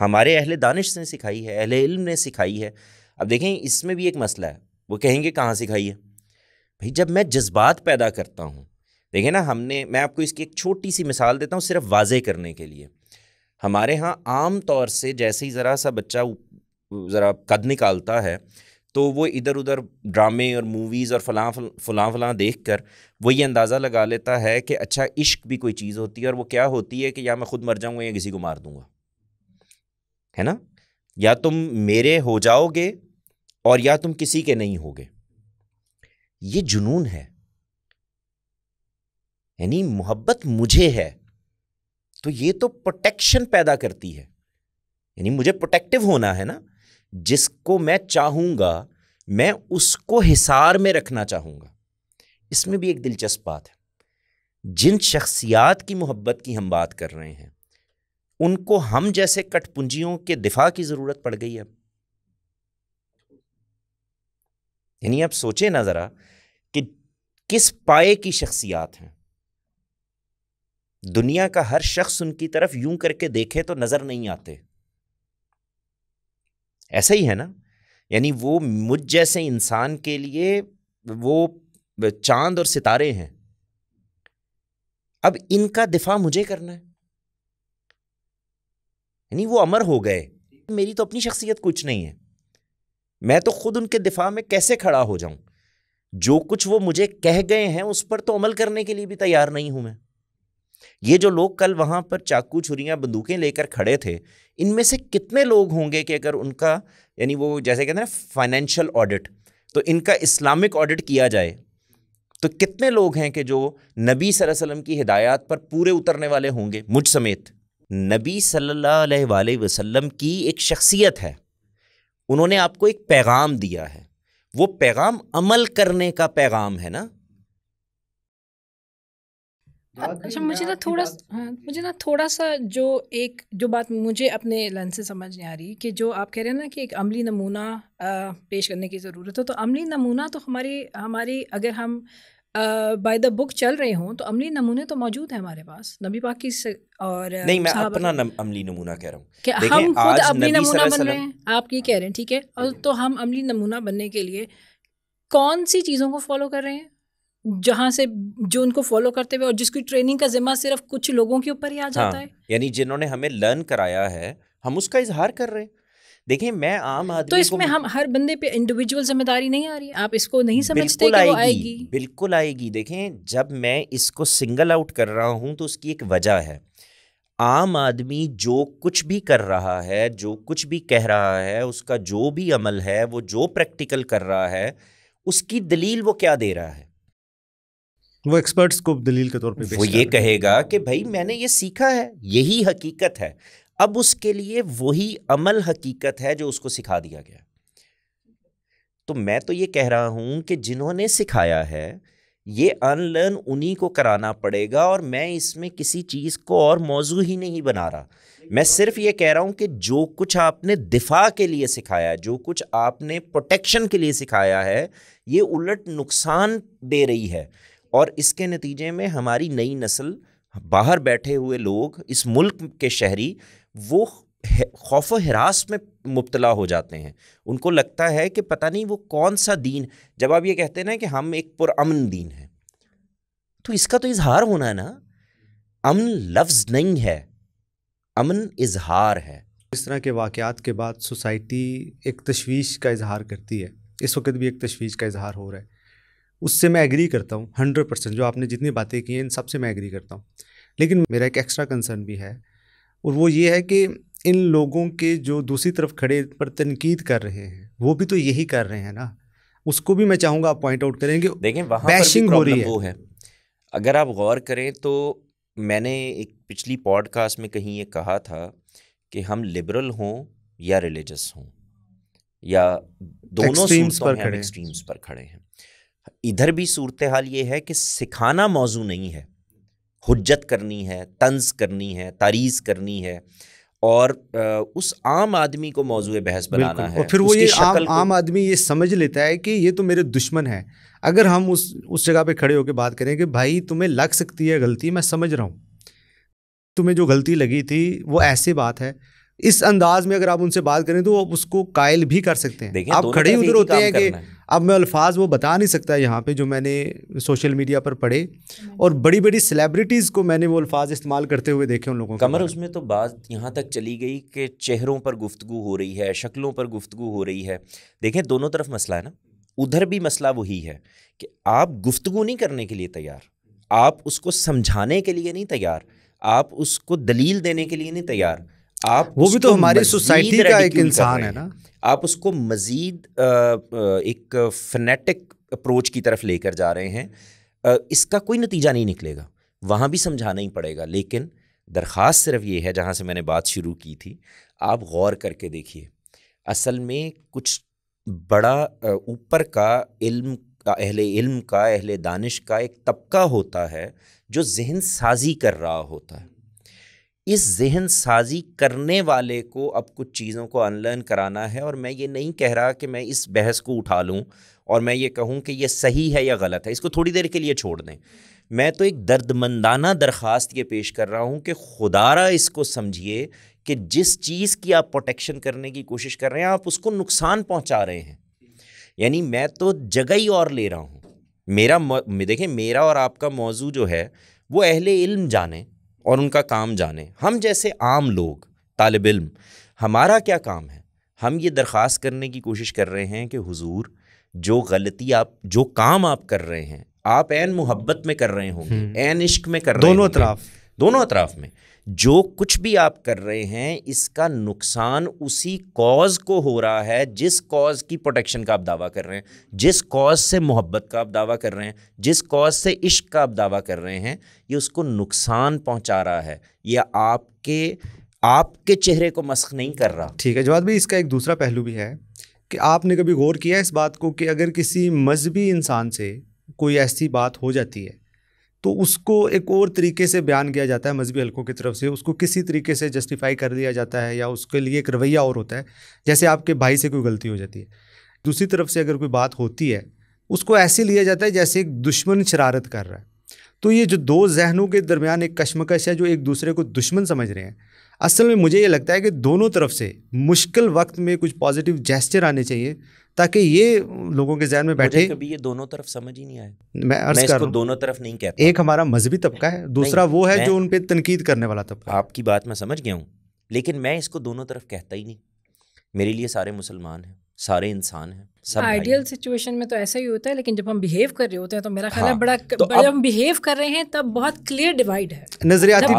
ہمارے اہل دانش نے سکھائی ہے، اہل علم نے سکھائی ہے. اب دیکھیں اس میں بھی ایک مسئلہ ہے، وہ کہیں گے کہاں سکھائی ہے؟ بھائی جب میں جذبات پیدا کرتا ہوں، دیکھیں نا میں آپ کو اس کی ایک چھوٹی سی مثال دیتا ہوں صرف واضح کرنے کے لیے. ہمارے ہاں عام طور سے جیسے ہی ذرا سا بچہ ذرا قد نکالتا ہے تو وہ ادھر ادھر ڈرامے اور موویز اور فلاں دیکھ کر وہ یہ اندازہ لگا لیتا ہے کہ اچھا عشق بھی کوئی چیز ہوتی ہے، اور وہ کیا ہوتی ہے کہ یا میں خود مر جاؤں گا یا کسی کو مار دوں گا، ہے نا؟ یا تم میرے ہو جاؤ گے اور یا تم کسی کے نہیں ہوگے. یہ جنون ہے. یعنی محبت مجھے ہے تو یہ تو پروٹیکشن پیدا کرتی ہے، یعنی مجھے پروٹیکٹیو ہونا ہے نا. جس کو میں چاہوں گا میں اس کو حصار میں رکھنا چاہوں گا. اس میں بھی ایک دلچسپ بات ہے، جن شخصیات کی محبت کی ہم بات کر رہے ہیں ان کو ہم جیسے کٹ پنجیوں کے دفاع کی ضرورت پڑ گئی ہے. یعنی آپ سوچیں نا ذرا کہ کس پائے کی شخصیات ہیں. دنیا کا ہر شخص ان کی طرف یوں کر کے دیکھے تو نظر نہیں آتے. ایسا ہی ہے نا یعنی وہ مجھ جیسے انسان کے لیے وہ چاند اور ستارے ہیں. اب ان کا دفاع مجھے کرنا ہے, یعنی وہ امر ہو گئے. میری تو اپنی شخصیت کچھ نہیں ہے, میں تو خود ان کے دفاع میں کیسے کھڑا ہو جاؤں؟ جو کچھ وہ مجھے کہہ گئے ہیں اس پر تو عمل کرنے کے لیے بھی تیار نہیں ہوں میں. یہ جو لوگ کل وہاں پر چاقو چھریاں بندوقیں لے کر کھڑے تھے, ان میں سے کتنے لوگ ہوں گے کہ اگر ان کا یعنی وہ جیسے کہتے ہیں نا فائنینشیل آڈٹ, تو ان کا اسلامک آڈٹ کیا جائے تو کتنے لوگ ہیں کہ جو نبی صلی اللہ علیہ وسلم کی ہدایات پر پورے اترنے والے ہوں گے, مجھ سمیت. نبی صلی اللہ علیہ وآلہ وسلم کی ایک شخصیت ہے, انہوں نے آپ کو ایک پیغام دیا ہے, وہ پیغام عمل کرنے کا پیغام ہے نا. اچھا مجھے نا تھوڑا سا جو بات مجھے اپنے لینس سے سمجھ نہیں آ رہی کہ جو آپ کہہ رہے ہیں نا کہ ایک عملی نمونہ پیش کرنے کی ضرورت ہے, تو عملی نمونہ تو ہماری اگر ہم بائی دا بک چل رہے ہوں تو عملی نمونے تو موجود ہیں ہمارے پاس نبی پاک کی. اور نہیں, میں اپنا عملی نمونہ کہہ رہا ہوں کہ ہم خود عملی نمونہ بن رہے ہیں. آپ یہ کہہ رہے ہیں ٹھیک ہے, اور تو ہم عملی نمونہ بننے کے لیے کون سی چیزوں کو فالو کر رہے ہیں جہاں سے جو ان کو فالو کرتے ہوئے اور جس کی ٹریننگ کا ذمہ صرف کچھ لوگوں کے اوپر ہی آ جاتا ہے, یعنی جنہوں نے ہمیں لرن کرایا ہے ہم اس کا اظہار کر رہے ہیں. دیکھیں میں عام آدمی تو اس میں ہم ہر بندے پہ انڈیویجول ذمہ داری نہیں آ رہی, آپ اس کو نہیں سمجھتے کہ وہ آئے گی؟ بالکل آئے گی. دیکھیں جب میں اس کو سنگل آؤٹ کر رہا ہوں تو اس کی ایک وجہ ہے. عام آدمی جو کچھ بھی کر رہا ہے, جو کچھ بھی کہہ رہا ہے, اس کا جو بھی عمل ہے, وہ جو پریکٹیکل کر رہا ہے, اس کی دلیل وہ کیا دے رہا ہے؟ وہ ایکسپرٹس کو دلیل کے طور پہ وہ یہ کہے گا کہ بھائی میں نے یہ سیکھا ہے, یہی حقیقت ہے. اب اس کے لیے وہی عمل حقیقت ہے جو اس کو سکھا دیا گیا. تو میں تو یہ کہہ رہا ہوں کہ جنہوں نے سکھایا ہے یہ ان لرن انہی کو کرانا پڑے گا, اور میں اس میں کسی چیز کو اور موضوع ہی نہیں بنا رہا. میں صرف یہ کہہ رہا ہوں کہ جو کچھ آپ نے دفاع کے لیے سکھایا ہے, جو کچھ آپ نے پروٹیکشن کے لیے سکھایا ہے, یہ الٹ نقصان دے رہی ہے. اور اس کے نتیجے میں ہماری نئی نسل, باہر بیٹھے ہوئے لوگ, اس ملک کے شہری, وہ خوف و ہراس میں مبتلا ہو جاتے ہیں. ان کو لگتا ہے کہ پتہ نہیں وہ کون سا دین, جب آپ یہ کہتے ہیں نا کہ ہم ایک پرامن دین ہیں, تو اس کا تو اظہار ہونا ہے نا. امن لفظ نہیں ہے, امن اظہار ہے. اس طرح کے واقعات کے بعد سوسائٹی ایک تشویش کا اظہار کرتی ہے. اس وقت بھی ایک تشویش کا اظہار ہو رہا ہے. اس سے میں ایگری کرتا ہوں 100%. جو آپ نے جتنی باتیں کی ہیں ان سب سے میں ایگری کرتا ہوں. لیکن میرا ایک ایکسٹرا کنسرن بھی ہے, اور وہ یہ ہے کہ ان لوگوں کے جو دوسری طرف کھڑے پر تنقید کر رہے ہیں وہ بھی تو یہی کر رہے ہیں نا. اس کو بھی میں چاہوں گا آپ پوائنٹ آؤٹ کریں کہ دیکھیں وہاں بیشنگ ہو رہی ہے. اگر آپ غور کریں تو میں نے ایک پچھلی پوڈ کاسٹ میں کہیں یہ کہا تھا کہ ہم لبرل ہوں یا ریلیجس ہوں, یا دونوں ایکسٹریمز پر کھڑے ہیں. ادھر بھی صورتحال یہ ہے کہ سکھانا موضوع نہیں ہے, حجت کرنی ہے, طنز کرنی ہے, تعریض کرنی ہے, اور اس عام آدمی کو موضوع بحث بنانا ہے. اور پھر وہ یہ عام آدمی یہ سمجھ لیتا ہے کہ یہ تو میرے دشمن ہے. اگر ہم اس جگہ پہ کھڑے ہو کے بات کریں کہ بھائی تمہیں لگ سکتی ہے غلطی, میں سمجھ رہا ہوں, تمہیں جو غلطی لگی تھی وہ ایسی بات ہے, اس انداز میں اگر آپ ان سے بات کریں تو آپ اس کو قائل بھی کر سکتے ہیں. آپ کھڑے ادھر ہوتے ہیں کہ اب میں الفاظ وہ بتا نہیں سکتا یہاں پہ جو میں نے سوشل میڈیا پر پڑھے, اور بڑی بڑی سیلیبریٹیز کو میں نے وہ الفاظ استعمال کرتے ہوئے دیکھے ان لوگوں. کمر اس میں تو بات یہاں تک چلی گئی کہ چہروں پر گفتگو ہو رہی ہے, شکلوں پر گفتگو ہو رہی ہے. دیکھیں دونوں طرف مسئلہ ہے نا. ادھر بھی مسئلہ وہی ہے کہ آپ گفتگو نہیں کرنے کے لیے تیار, آپ اس کو سمجھانے کے لیے نہیں تیار, آپ اس کو دلیل دینے کے لیے نہیں تیار. آپ وہ بھی تو ہماری سوسائٹی کا ایک انسان ہے نا. آپ اس کو مزید ایک فنیٹک اپروچ کی طرف لے کر جا رہے ہیں. اس کا کوئی نتیجہ نہیں نکلے گا, وہاں بھی سمجھانا ہی پڑے گا. لیکن درخواست صرف یہ ہے, جہاں سے میں نے بات شروع کی تھی, آپ غور کر کے دیکھیے. اصل میں کچھ بڑا اوپر کا علم کا, اہل علم کا, اہل دانش کا ایک طبقہ ہوتا ہے جو ذہن سازی کر رہا ہوتا ہے. اس ذہن سازی کرنے والے کو اب کچھ چیزوں کو انلرن کرانا ہے. اور میں یہ نہیں کہہ رہا کہ میں اس بحث کو اٹھا لوں اور میں یہ کہوں کہ یہ صحیح ہے یا غلط ہے, اس کو تھوڑی دیر کے لیے چھوڑ دیں. میں تو ایک دردمندانہ درخواست یہ پیش کر رہا ہوں کہ خدا را اس کو سمجھیے کہ جس چیز کی آپ پروٹیکشن کرنے کی کوشش کر رہے ہیں آپ اس کو نقصان پہنچا رہے ہیں. یعنی میں تو جگہ ہی اور لے رہا ہوں. دیکھیں میرا اور آپ کا موضوع جو ہے وہ اہل علم جانیں اور ان کا کام جانیں. ہم جیسے عام لوگ طالب علم ہمارا کیا کام ہے؟ ہم یہ درخواست کرنے کی کوشش کر رہے ہیں کہ حضور جو غلطی آپ جو کام آپ کر رہے ہیں آپ عین محبت میں کر رہے ہوں گے, عین عشق میں کر رہے ہیں, دونوں اطراف میں جو کچھ بھی آپ کر رہے ہیں اس کا نقصان اسی کاز کو ہو رہا ہے جس کاز کی پروٹیکشن کا آپ دعویٰ کر رہے ہیں, جس کاز سے محبت کا آپ دعویٰ کر رہے ہیں, جس کاز سے عشق کا آپ دعویٰ کر رہے ہیں. یہ اس کو نقصان پہنچا رہا ہے, یہ آپ کے چہرے کو مسخ نہیں کر رہا. ٹھیک ہے جواد بھائی, اس کا ایک دوسرا پہلو بھی ہے کہ آپ نے کبھی غور کیا اس بات کو کہ اگر کسی مذہبی انسان سے کوئی ایسی بات ہو جاتی ہے تو اس کو ایک اور طریقے سے بیان کیا جاتا ہے مذہبی حلقوں کی طرف سے, اس کو کسی طریقے سے جسٹیفائی کر دیا جاتا ہے یا اس کے لیے ایک رویہ اور ہوتا ہے. جیسے آپ کے بھائی سے کوئی غلطی ہو جاتی ہے, دوسری طرف سے اگر کوئی بات ہوتی ہے اس کو ایسے لیا جاتا ہے جیسے ایک دشمن شرارت کر رہا ہے. تو یہ جو دو ذہنوں کے درمیان ایک کشمکش ہے جو ایک دوسرے کو دشمن سمجھ رہے ہیں, اصل میں مجھے یہ لگتا ہے کہ دونوں طرف سے مشکل وقت میں کچھ پازیٹیو جیسچر آنے چاہیے تاکہ یہ لوگوں کے ذہن میں بیٹھے. کبھی یہ دونوں طرف سمجھ ہی نہیں آئے. میں اس کو دونوں طرف نہیں کہتا. ایک ہمارا مذہبی طبقہ ہے, دوسرا وہ ہے جو ان پہ تنقید کرنے والا طبقہ. آپ کی بات میں سمجھ گیا ہوں, لیکن میں اس کو دونوں طرف کہتا ہی نہیں. میرے لیے سارے مسلمان ہیں, سارے انسان ہیں. آئیڈیل سچویشن میں تو ایسا ہی ہوتا ہے, لیکن جب ہم بہیو کر رہے ہوتے ہیں تو میرا خیال ہے جب ہم بہیو کر رہے ہیں تب بہت کلیئر ڈیوائڈ ہے, نظریاتی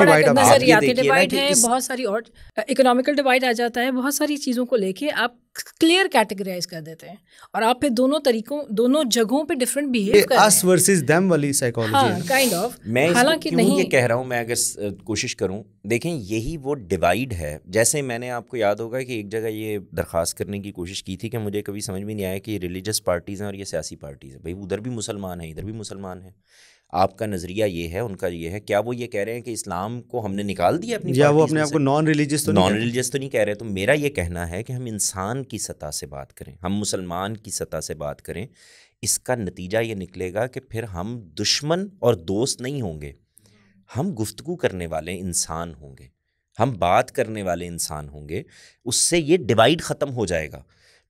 ڈیوائڈ ہے, بہت ساری اور اکنامیکل ڈیوائڈ آ جاتا ہے. بہت ساری چیزوں کو لے کے آپ کلیئر کیٹیگرائز کر دیتے ہیں اور آپ پھر دونوں جگہوں پہ ڈفرینٹ بہیو کر رہے ہیں. us versus them والی سائیکالوجی ہے کائنڈ آف. میں حالانکہ نہیں یہ کہہ رہا ہوں, میں اگر کوشش کروں, دیکھیں یہی وہ ڈیوائڈ ہے. جیسے میں نے آپ کو یاد ہوگا کہ ایک جگہ یہ درخواست کرنے کی کوشش کی تھی کہ مجھے کبھی سمجھ میں نہیں آیا کہ یہ ریلیجس پارٹیز ہیں اور یہ سیاسی پارٹیز ہیں. بھائی ادھر بھی مسلمان ہیں ادھر بھی مسلمان ہیں, آپ کا نظریہ یہ ہے, ان کا یہ ہے. کیا وہ یہ کہہ رہے ہیں کہ اسلام کو ہم نے نکال دیا اپنی, یا وہ اپنے آپ کو نان ریلیجس تو نہیں کہہ رہے. تو میرا یہ کہنا ہے کہ ہم انسان کی سطح سے بات کریں, ہم مسلمان کی سطح سے بات کریں. اس کا نتیجہ یہ نکلے گا کہ پھر ہم دشمن اور دوست نہیں ہوں گے, ہم گفتگو کرنے والے انسان ہوں گے, ہم بات کرنے والے انسان ہوں گے. اس سے یہ ڈیوائڈ ختم ہو جائے گا.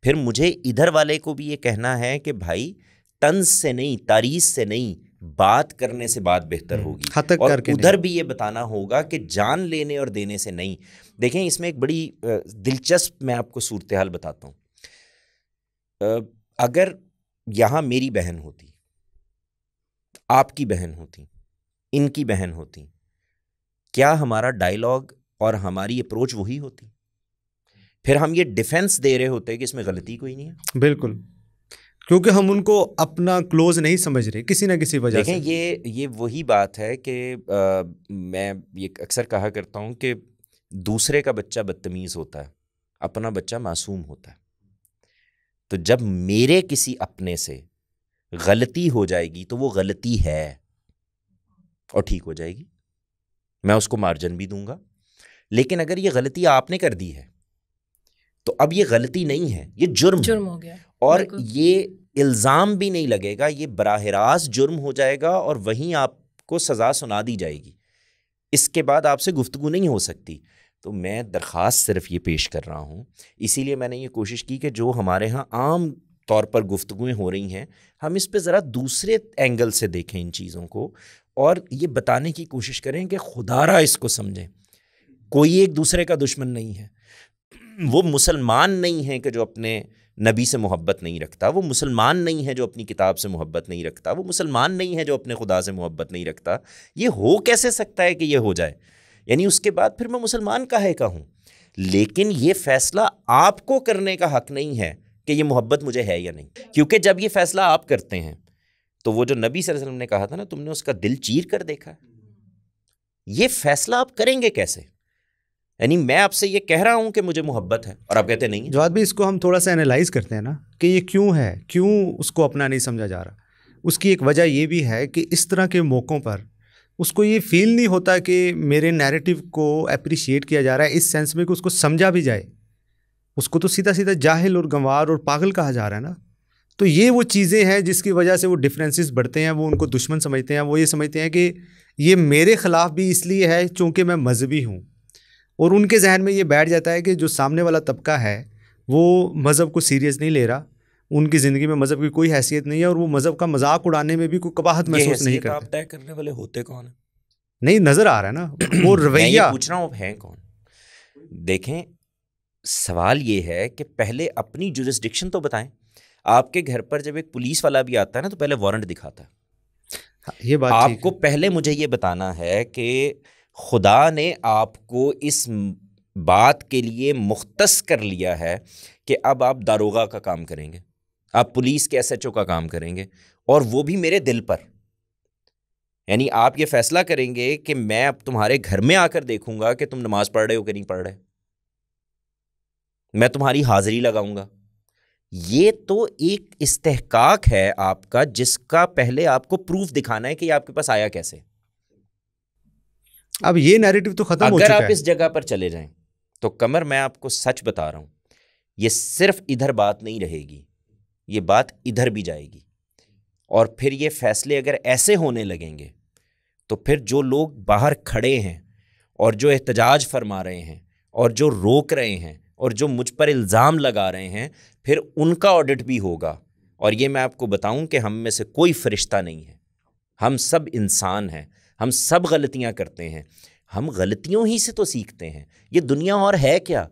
پھر مجھے ادھر والے کو بھی یہ کہنا ہے کہ بھائی طنز سے نہیں, تعریض سے نہیں, بات کرنے سے بات بہتر ہوگی. اور ادھر بھی یہ بتانا ہوگا کہ جان لینے اور دینے سے نہیں. دیکھیں اس میں ایک بڑی دلچسپ میں آپ کو صورتحال بتاتا ہوں. اگر یہاں میری بہن ہوتی, آپ کی بہن ہوتی, ان کی بہن ہوتی, کیا ہمارا ڈائیلاگ اور ہماری اپروچ وہی ہوتی؟ پھر ہم یہ ڈیفنس دے رہے ہوتے کہ اس میں غلطی کوئی نہیں ہے. بالکل, کیونکہ ہم ان کو اپنا کلوز نہیں سمجھ رہے کسی نہ کسی وجہ سے. دیکھیں یہ وہی بات ہے کہ میں یہ اکثر کہا کرتا ہوں کہ دوسرے کا بچہ بدتمیز ہوتا ہے, اپنا بچہ معصوم ہوتا ہے. تو جب میرے کسی اپنے سے غلطی ہو جائے گی تو وہ غلطی ہے اور ٹھیک ہو جائے گی, میں اس کو مارجن بھی دوں گا. لیکن اگر یہ غلطی آپ نے کر دی ہے تو اب یہ غلطی نہیں ہے, یہ جرم ہو گیا. اور یہ الزام بھی نہیں لگے گا, یہ براہ راست جرم ہو جائے گا اور وہیں آپ کو سزا سنا دی جائے گی. اس کے بعد آپ سے گفتگو نہیں ہو سکتی. تو میں درخواست صرف یہ پیش کر رہا ہوں, اسی لیے میں نے یہ کوشش کی کہ جو ہمارے ہاں عام طور پر گفتگویں ہو رہی ہیں ہم اس پہ ذرا دوسرے اینگل سے دیکھیں ان چیزوں کو, اور یہ بتانے کی کوشش کریں کہ خدا را اس کو سمجھیں. کوئی ایک دوسرے کا دشمن نہیں ہے. وہ مسلمان نہیں ہے کہ جو اپنے نبی سے محبت نہیں رکھتا, وہ مسلمان نہیں ہے جو اپنی کتاب سے محبت نہیں رکھتا, وہ مسلمان نہیں ہے جو اپنے خدا سے محبت نہیں رکھتا. یہ ہو کیسے سکتا ہے کہ یہ ہو جائے؟ یعنی اس کے بعد پھر میں مسلمان کاہے کا ہوں؟ لیکن یہ فیصلہ آپ کو کرنے کا حق نہیں ہے کہ یہ محبت مجھے ہے یا نہیں, کیونکہ جب یہ فیصلہ آپ کرتے ہیں تو وہ جو نبی صلی اللہ علیہ وسلم نے کہا تھا نا, تم نے اس کا دل چیر کر دیکھا, یہ فیصلہ آپ کریں گے کیسے؟ یعنی میں آپ سے یہ کہہ رہا ہوں کہ مجھے محبت ہے اور آپ کہتے نہیں. جواد بھی اس کو ہم تھوڑا سا انالائز کرتے ہیں نا کہ یہ کیوں ہے, کیوں اس کو اپنا نہیں سمجھا جا رہا. اس کی ایک وجہ یہ بھی ہے کہ اس طرح کے موقعوں پر اس کو یہ فیل نہیں ہوتا کہ میرے نیریٹو کو اپریشیٹ کیا جا رہا ہے, اس سینس میں کہ اس کو سمجھا بھی جائے. اس کو تو سیدھا سیدھا جاہل اور گنوار اور پاگل کہا جا رہا ہے نا. تو یہ وہ چیزیں ہیں جس کی وجہ سے وہ ڈفرینسز بڑھتے ہیں, وہ ان کو دشمن سمجھتے ہیں. وہ یہ سمجھتے ہیں کہ یہ میرے خلاف بھی اس لیے ہے چونکہ میں مذہبی ہوں, اور ان کے ذہن میں یہ بیٹھ جاتا ہے کہ جو سامنے والا طبقہ ہے وہ مذہب کو سیریس نہیں لے رہا، ان کی زندگی میں مذہب کی کوئی حیثیت نہیں ہے، اور وہ مذہب کا مذاق اڑانے میں بھی کوئی قباحت محسوس نہیں کرتے۔ آپ طے کرنے والے ہوتے کون ہیں؟ نہیں نظر آ رہا ہے نا وہ رویہ۔ میں یہ پوچھ رہا ہوں ہیں کون؟ دیکھیں سوال یہ ہے کہ پہلے اپنی جورسڈکشن تو بتائیں۔ آپ کے گھر پر جب ایک پولیس والا بھی آتا ہے نا تو پہلے وارنٹ دکھاتا ہے۔ یہ بات آپ کو پہلے مجھے یہ بتانا ہے کہ خدا نے آپ کو اس بات کے لیے مختص کر لیا ہے کہ اب آپ داروغہ کا کام کریں گے، آپ پولیس کے SHO کا کام کریں گے، اور وہ بھی میرے دل پر۔ یعنی آپ یہ فیصلہ کریں گے کہ میں اب تمہارے گھر میں آ کر دیکھوں گا کہ تم نماز پڑھ رہے ہو کہ نہیں پڑھ رہے، میں تمہاری حاضری لگاؤں گا۔ یہ تو ایک استحقاق ہے آپ کا، جس کا پہلے آپ کو پروف دکھانا ہے کہ یہ آپ کے پاس آیا کیسے۔ اب یہ نیریٹو تو ختم ہو چکا ہے۔ اگر آپ اس جگہ پر چلے جائیں تو قمر میں آپ کو سچ بتا رہا ہوں، یہ صرف ادھر بات نہیں رہے گی، یہ بات ادھر بھی جائے گی، اور پھر یہ فیصلے اگر ایسے ہونے لگیں گے تو پھر جو لوگ باہر کھڑے ہیں اور جو احتجاج فرما رہے ہیں اور جو روک رہے ہیں اور جو مجھ پر الزام لگا رہے ہیں، پھر ان کا آڈٹ بھی ہوگا۔ اور یہ میں آپ کو بتاؤں کہ ہم میں سے کوئی فرشتہ نہیں ہے، ہم سب انسان ہیں، ہم سب غلطیاں کرتے ہیں، ہم غلطیوں ہی سے تو سیکھتے ہیں۔ یہ دنیا اور ہے کیا؟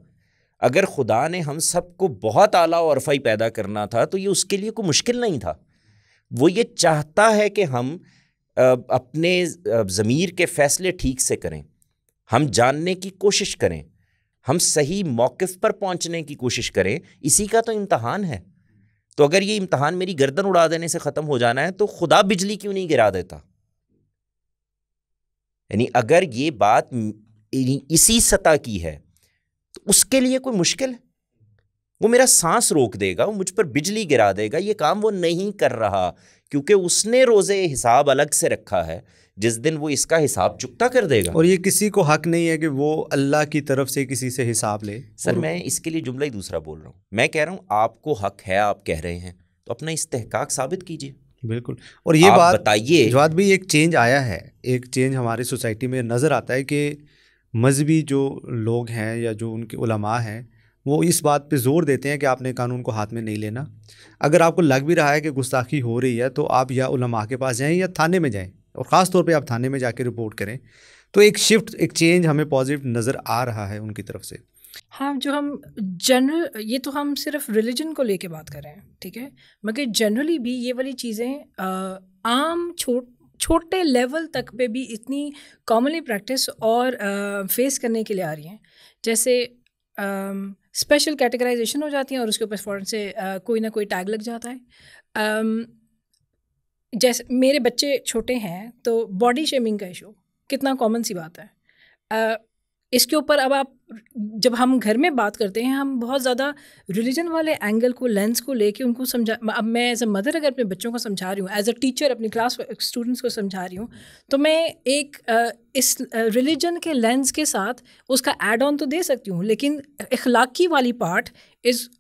اگر خدا نے ہم سب کو بہت اعلیٰ و عرفائی پیدا کرنا تھا تو یہ اس کے لیے کوئی مشکل نہیں تھا۔ وہ یہ چاہتا ہے کہ ہم اپنے ضمیر کے فیصلے ٹھیک سے کریں، ہم جاننے کی کوشش کریں، ہم صحیح موقف پر پہنچنے کی کوشش کریں۔ اسی کا تو امتحان ہے۔ تو اگر یہ امتحان میری گردن اڑا دینے سے ختم ہو جانا ہے تو خدا بجلی کیوں نہیں گرا دیتا؟ یعنی اگر یہ بات اسی سطح کی ہے تو اس کے لیے کوئی مشکل ہے؟ وہ میرا سانس روک دے گا، وہ مجھ پر بجلی گرا دے گا، یہ کام وہ نہیں کر رہا، کیونکہ اس نے روزے حساب الگ سے رکھا ہے، جس دن وہ اس کا حساب چکتا کر دے گا۔ اور یہ کسی کو حق نہیں ہے کہ وہ اللہ کی طرف سے کسی سے حساب لے۔ سر میں اس کے لیے جملہ ہی دوسرا بول رہا ہوں، میں کہہ رہا ہوں آپ کو حق ہے، آپ کہہ رہے ہیں تو اپنا استحقاق ثابت کیجیے۔ بالکل۔ اور یہ بات بتائیے جواد بھی ایک چینج آیا ہے، ایک چینج ہماری سوسائٹی میں نظر آتا ہے کہ مذہبی جو لوگ ہیں یا جو ان کے علماء ہیں وہ اس بات پہ زور دیتے ہیں کہ آپ نے قانون کو ہاتھ میں نہیں لینا۔ اگر آپ کو لگ بھی رہا ہے کہ گستاخی ہو رہی ہے تو آپ یا علماء کے پاس جائیں یا تھانے میں جائیں، اور خاص طور پہ آپ تھانے میں جا کے رپورٹ کریں۔ تو ایک شفٹ، ایک چینج ہمیں پازیٹیو نظر آ رہا ہے ان کی طرف سے۔ ہاں، جو ہم جنرل، یہ تو ہم صرف ریلیجن کو لے کے بات کر رہے ہیں، ٹھیک ہے، مگر جنرلی بھی یہ والی چیزیں عام چھوٹے لیول تک پہ بھی اتنی کامنلی پریکٹس اور فیس کرنے کے لیے آ رہی ہیں، جیسے اسپیشل کیٹیگرائزیشن ہو جاتی ہیں اور اس کے اوپر فوراً سے کوئی نہ کوئی ٹیگ لگ جاتا ہے۔ جیسے میرے بچے چھوٹے ہیں تو باڈی شیمنگ کا ایشو کتنا کامن سی بات ہے۔ اس کے اوپر اب آپ جب ہم گھر میں بات کرتے ہیں، ہم بہت زیادہ ریلیجن والے اینگل کو، لینس کو لے کے ان کو سمجھا۔ اب میں ایز اے مدر اگر اپنے بچوں کو سمجھا رہی ہوں، ایز اے ٹیچر اپنی کلاس اسٹوڈنٹس کو سمجھا رہی ہوں، تو میں ایک اس ریلیجن کے لینس کے ساتھ اس کا ایڈ آن تو دے سکتی ہوں، لیکن اخلاقی والی پارٹ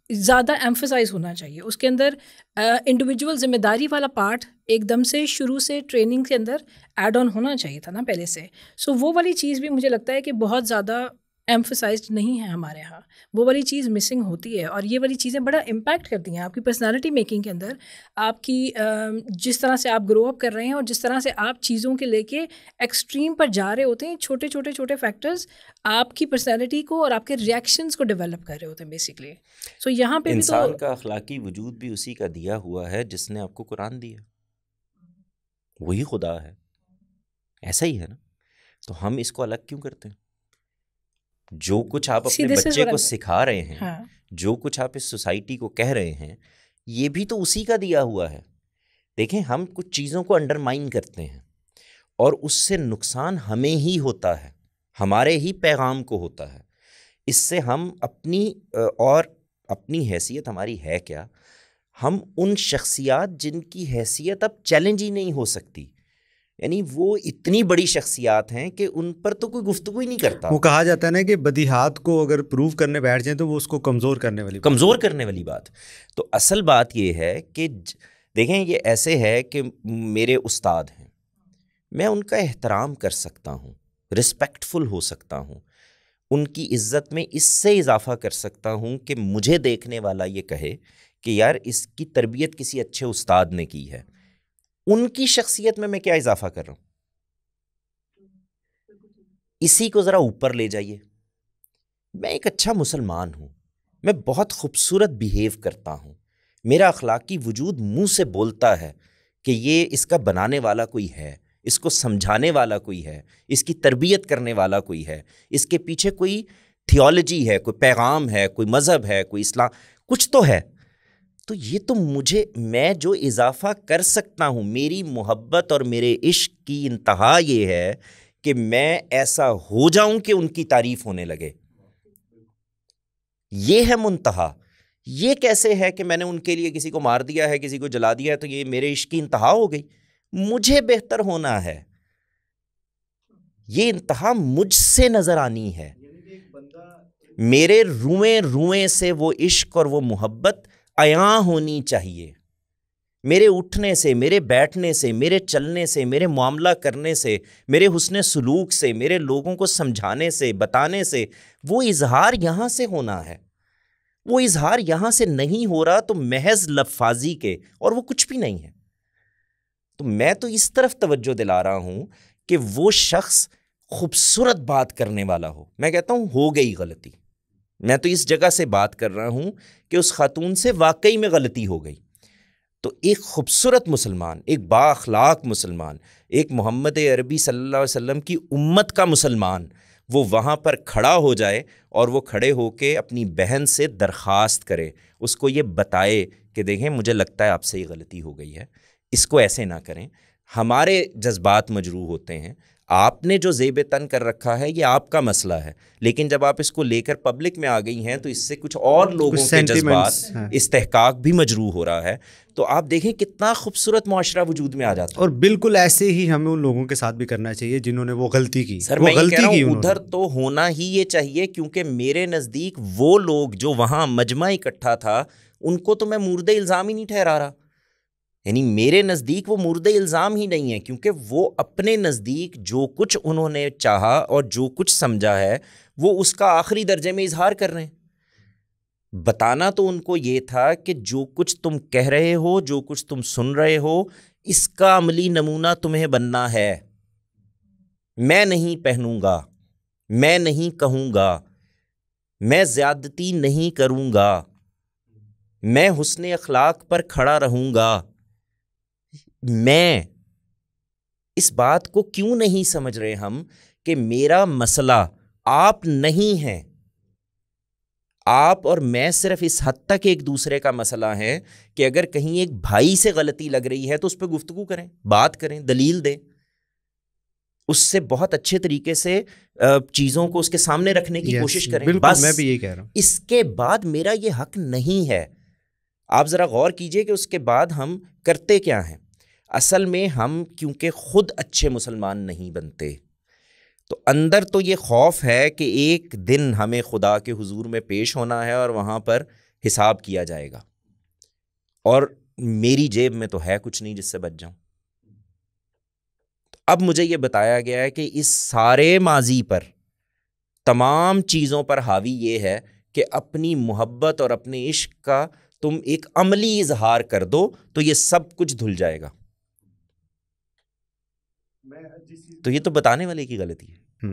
زیادہ ایمفسائز ہونا چاہیے۔ اس کے اندر انڈیویجول ذمہ داری والا پارٹ ایک دم سے شروع سے ٹریننگ کے اندر ایڈ آن ہونا چاہیے تھا نا پہلے سے۔ سو وہ والی چیز بھی مجھے لگتا ہے کہ بہت زیادہ ایمفسائزڈ نہیں ہے ہمارے ہاں، وہ والی چیز مسنگ ہوتی ہے، اور یہ والی چیزیں بڑا امپیکٹ کرتی ہیں آپ کی پرسنالٹی میکنگ کے اندر، آپ کی جس طرح سے آپ گرو اپ کر رہے ہیں اور جس طرح سے آپ چیزوں کے لے کے ایکسٹریم پر جا رہے ہوتے ہیں۔ چھوٹے فیکٹرز آپ کی پرسنالٹی کو اور آپ کے ریئیکشنز کو ڈیولپ کر رہے ہوتے ہیں بیسکلی۔ سو یہاں پہ انسان کا اخلاقی وجود بھی اسی کا دیا ہوا ہے جس نے آپ کو قرآن دیا، وہی خدا ہے، ایسا ہی ہے نا۔ تو ہم اس کو الگ کیوں کرتے ہیں؟ جو کچھ آپ اپنے بچے کو سکھا رہے ہیں، جو کچھ آپ اس سوسائٹی کو کہہ رہے ہیں، یہ بھی تو اسی کا دیا ہوا ہے۔ دیکھیں ہم کچھ چیزوں کو انڈرمائن کرتے ہیں اور اس سے نقصان ہمیں ہی ہوتا ہے، ہمارے ہی پیغام کو ہوتا ہے۔ اس سے ہم اپنی حیثیت ہماری ہے کیا؟ ہم ان شخصیات جن کی حیثیت اب چیلنج ہی نہیں ہو سکتی، یعنی وہ اتنی بڑی شخصیات ہیں کہ ان پر تو کوئی گفتگو ہی نہیں کرتا۔ وہ کہا جاتا ہے نا کہ بدیہات کو اگر پروو کرنے بیٹھ جائیں تو وہ اس کو کمزور کرنے والی بات۔ تو اصل بات یہ ہے کہ دیکھیں یہ ایسے ہے کہ میرے استاد ہیں، میں ان کا احترام کر سکتا ہوں، رسپیکٹفل ہو سکتا ہوں، ان کی عزت میں اس سے اضافہ کر سکتا ہوں کہ مجھے دیکھنے والا یہ کہے کہ یار اس کی تربیت کسی اچھے استاد نے کی ہے. ان کی شخصیت میں کیا اضافہ کر رہا ہوں؟ اسی کو ذرا اوپر لے جائیے. میں ایک اچھا مسلمان ہوں, میں بہت خوبصورت بیہیو کرتا ہوں, میرا اخلاقی وجود منہ سے بولتا ہے کہ یہ اس کا بنانے والا کوئی ہے, اس کو سمجھانے والا کوئی ہے, اس کی تربیت کرنے والا کوئی ہے, اس کے پیچھے کوئی تھیولوجی ہے, کوئی پیغام ہے, کوئی مذہب ہے, کوئی اسلام, کچھ تو ہے. تو یہ تو میں جو اضافہ کر سکتا ہوں, میری محبت اور میرے عشق کی انتہا یہ ہے کہ میں ایسا ہو جاؤں کہ ان کی تعریف ہونے لگے. یہ ہے منتہا. یہ کیسے ہے کہ میں نے ان کے لیے کسی کو مار دیا ہے, کسی کو جلا دیا ہے, تو یہ میرے عشق کی انتہا ہو گئی؟ مجھے بہتر ہونا ہے, یہ انتہا مجھ سے نظر آنی ہے. میرے روئیں روئیں سے وہ عشق اور وہ محبت عیاں ہونی چاہیے. میرے اٹھنے سے, میرے بیٹھنے سے, میرے چلنے سے, میرے معاملہ کرنے سے, میرے حسن سلوک سے, میرے لوگوں کو سمجھانے سے, بتانے سے, وہ اظہار یہاں سے ہونا ہے. وہ اظہار یہاں سے نہیں ہو رہا تو محض لفاظی کے, اور وہ کچھ بھی نہیں ہے. تو میں تو اس طرف توجہ دلا رہا ہوں کہ وہ شخص خوبصورت بات کرنے والا ہو. میں کہتا ہوں ہو گئی غلطی. میں تو اس جگہ سے بات کر رہا ہوں کہ اس خاتون سے واقعی میں غلطی ہو گئی. تو ایک خوبصورت مسلمان, ایک با اخلاق مسلمان, ایک محمد عربی صلی اللہ علیہ وسلم کی امت کا مسلمان, وہ وہاں پر کھڑا ہو جائے اور وہ کھڑے ہو کے اپنی بہن سے درخواست کرے, اس کو یہ بتائے کہ دیکھیں مجھے لگتا ہے آپ سے یہ غلطی ہو گئی ہے, اس کو ایسے نہ کریں. ہمارے جذبات مجروح ہوتے ہیں, آپ نے جو زیب تن کر رکھا ہے یہ آپ کا مسئلہ ہے, لیکن جب آپ اس کو لے کر پبلک میں آ گئی ہیں تو اس سے کچھ اور لوگوں کے جذبات استحقاق بھی مجروح ہو رہا ہے. تو آپ دیکھیں کتنا خوبصورت معاشرہ وجود میں آ جاتا ہے. اور بالکل ایسے ہی ہمیں ان لوگوں کے ساتھ بھی کرنا چاہیے جنہوں نے وہ غلطی کی. سر میں یہ کہہ رہا ہوں ادھر تو ہونا ہی یہ چاہیے, کیونکہ میرے نزدیک وہ لوگ جو وہاں مجمع اکٹھا تھا ان کو تو میں مورد الزام ہی نہیں ٹھہرا رہا. یعنی میرے نزدیک وہ مورد الزام ہی نہیں ہے, کیونکہ وہ اپنے نزدیک جو کچھ انہوں نے چاہا اور جو کچھ سمجھا ہے وہ اس کا آخری درجے میں اظہار کر رہے ہیں. بتانا تو ان کو یہ تھا کہ جو کچھ تم کہہ رہے ہو, جو کچھ تم سن رہے ہو, اس کا عملی نمونہ تمہیں بننا ہے. میں نہیں پہنوں گا, میں نہیں کہوں گا, میں زیادتی نہیں کروں گا, میں حسن اخلاق پر کھڑا رہوں گا. میں اس بات کو کیوں نہیں سمجھ رہے ہم کہ میرا مسئلہ آپ نہیں ہیں, آپ اور میں صرف اس حد تک ایک دوسرے کا مسئلہ ہے کہ اگر کہیں ایک بھائی سے غلطی لگ رہی ہے تو اس پہ گفتگو کریں, بات کریں, دلیل دیں, اس سے بہت اچھے طریقے سے چیزوں کو اس کے سامنے رکھنے کی کوشش کریں. بس میں بھی یہی کہہ رہا ہوں. اس کے بعد میرا یہ حق نہیں ہے. آپ ذرا غور کیجئے کہ اس کے بعد ہم کرتے کیا ہیں. اصل میں ہم کیونکہ خود اچھے مسلمان نہیں بنتے, تو اندر تو یہ خوف ہے کہ ایک دن ہمیں خدا کے حضور میں پیش ہونا ہے اور وہاں پر حساب کیا جائے گا, اور میری جیب میں تو ہے کچھ نہیں جس سے بچ جاؤں. اب مجھے یہ بتایا گیا ہے کہ اس سارے ماضی پر, تمام چیزوں پر حاوی یہ ہے کہ اپنی محبت اور اپنے عشق کا تم ایک عملی اظہار کر دو تو یہ سب کچھ دھل جائے گا. تو یہ تو بتانے والے کی غلطی ہے.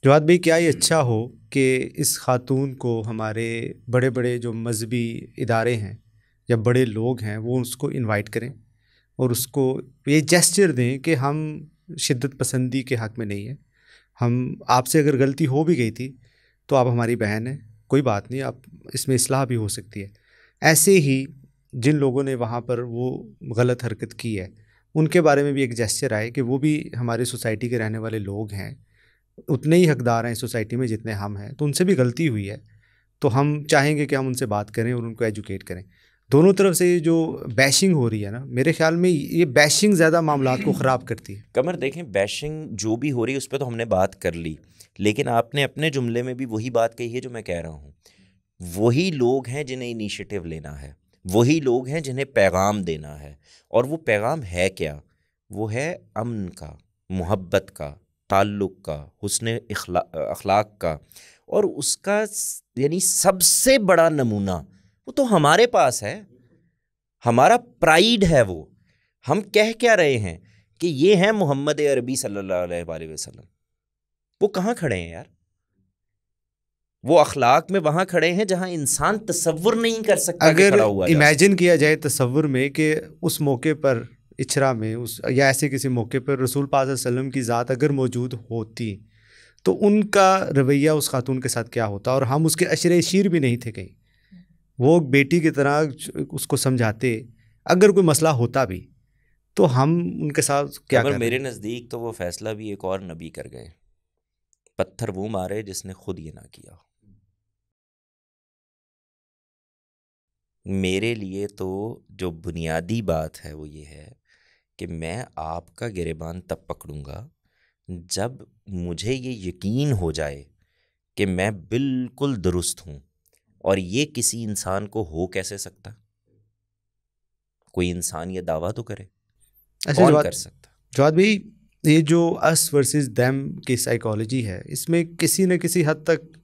جواد بھائی, کیا یہ اچھا ہو کہ اس خاتون کو ہمارے بڑے بڑے جو مذہبی ادارے ہیں یا بڑے لوگ ہیں وہ اس کو انوائٹ کریں اور اس کو یہ جیسچر دیں کہ ہم شدت پسندی کے حق میں نہیں ہیں, ہم آپ سے اگر غلطی ہو بھی گئی تھی تو آپ ہماری بہن ہیں, کوئی بات نہیں, آپ اس میں اصلاح بھی ہو سکتی ہے. ایسے ہی جن لوگوں نے وہاں پر وہ غلط حرکت کی ہے ان کے بارے میں بھی ایک جیسچر آئے کہ وہ بھی ہماری سوسائٹی کے رہنے والے لوگ ہیں, اتنے ہی حقدار ہیں اس سوسائٹی میں جتنے ہم ہیں, تو ان سے بھی غلطی ہوئی ہے, تو ہم چاہیں گے کہ ہم ان سے بات کریں اور ان کو ایجوکیٹ کریں. دونوں طرف سے جو بیشنگ ہو رہی ہے نا, میرے خیال میں یہ بیشنگ زیادہ معاملات کو خراب کرتی ہے. قمر دیکھیں, بیشنگ جو بھی ہو رہی ہے اس پہ تو ہم نے بات کر لی, لیکن آپ نے اپنے جملے میں بھی وہی بات کہی ہے جو میں کہہ رہا ہوں. وہی لوگ ہیں جنہیں انیشیٹو لینا ہے, وہی لوگ ہیں جنہیں پیغام دینا ہے, اور وہ پیغام ہے کیا؟ وہ ہے امن کا, محبت کا, تعلق کا، حسن اخلاق کا، اور اس کا یعنی سب سے بڑا نمونہ وہ تو ہمارے پاس ہے، ہمارا پرائیڈ ہے وہ. ہم کہہ کیا رہے ہیں کہ یہ ہیں محمد عربی صلی اللہ علیہ وآلہ وسلم. وہ کہاں کھڑے ہیں یار؟ وہ اخلاق میں وہاں کھڑے ہیں جہاں انسان تصور نہیں کر سکتا. اگر امیجن کیا جائے تصور میں کہ اس موقع پر اچھرا میں یا ایسے کسی موقع پر رسول پاک صلی اللہ علیہ وسلم کی ذات اگر موجود ہوتی تو ان کا رویہ اس خاتون کے ساتھ کیا ہوتا، اور ہم اس کے عشرے شیر بھی نہیں تھے کہیں. وہ بیٹی کی طرح اس کو سمجھاتے، اگر کوئی مسئلہ ہوتا بھی تو ہم ان کے ساتھ کیا کریں. میرے نزدیک تو وہ فیصلہ بھی ایک اور نبی کر گئے، پتھر وہ مارے جس نے خود یہ نہ کیا. میرے لیے تو جو بنیادی بات ہے وہ یہ ہے کہ میں آپ کا گریبان تب پکڑوں گا جب مجھے یہ یقین ہو جائے کہ میں بالکل درست ہوں. اور یہ کسی انسان کو ہو کیسے سکتا؟ کوئی انسان یہ دعویٰ تو کرے. کون کر سکتا؟ جواد بھائی، یہ جو اس ورسز دیم کی سائیکالوجی ہے، اس میں کسی نہ کسی حد تک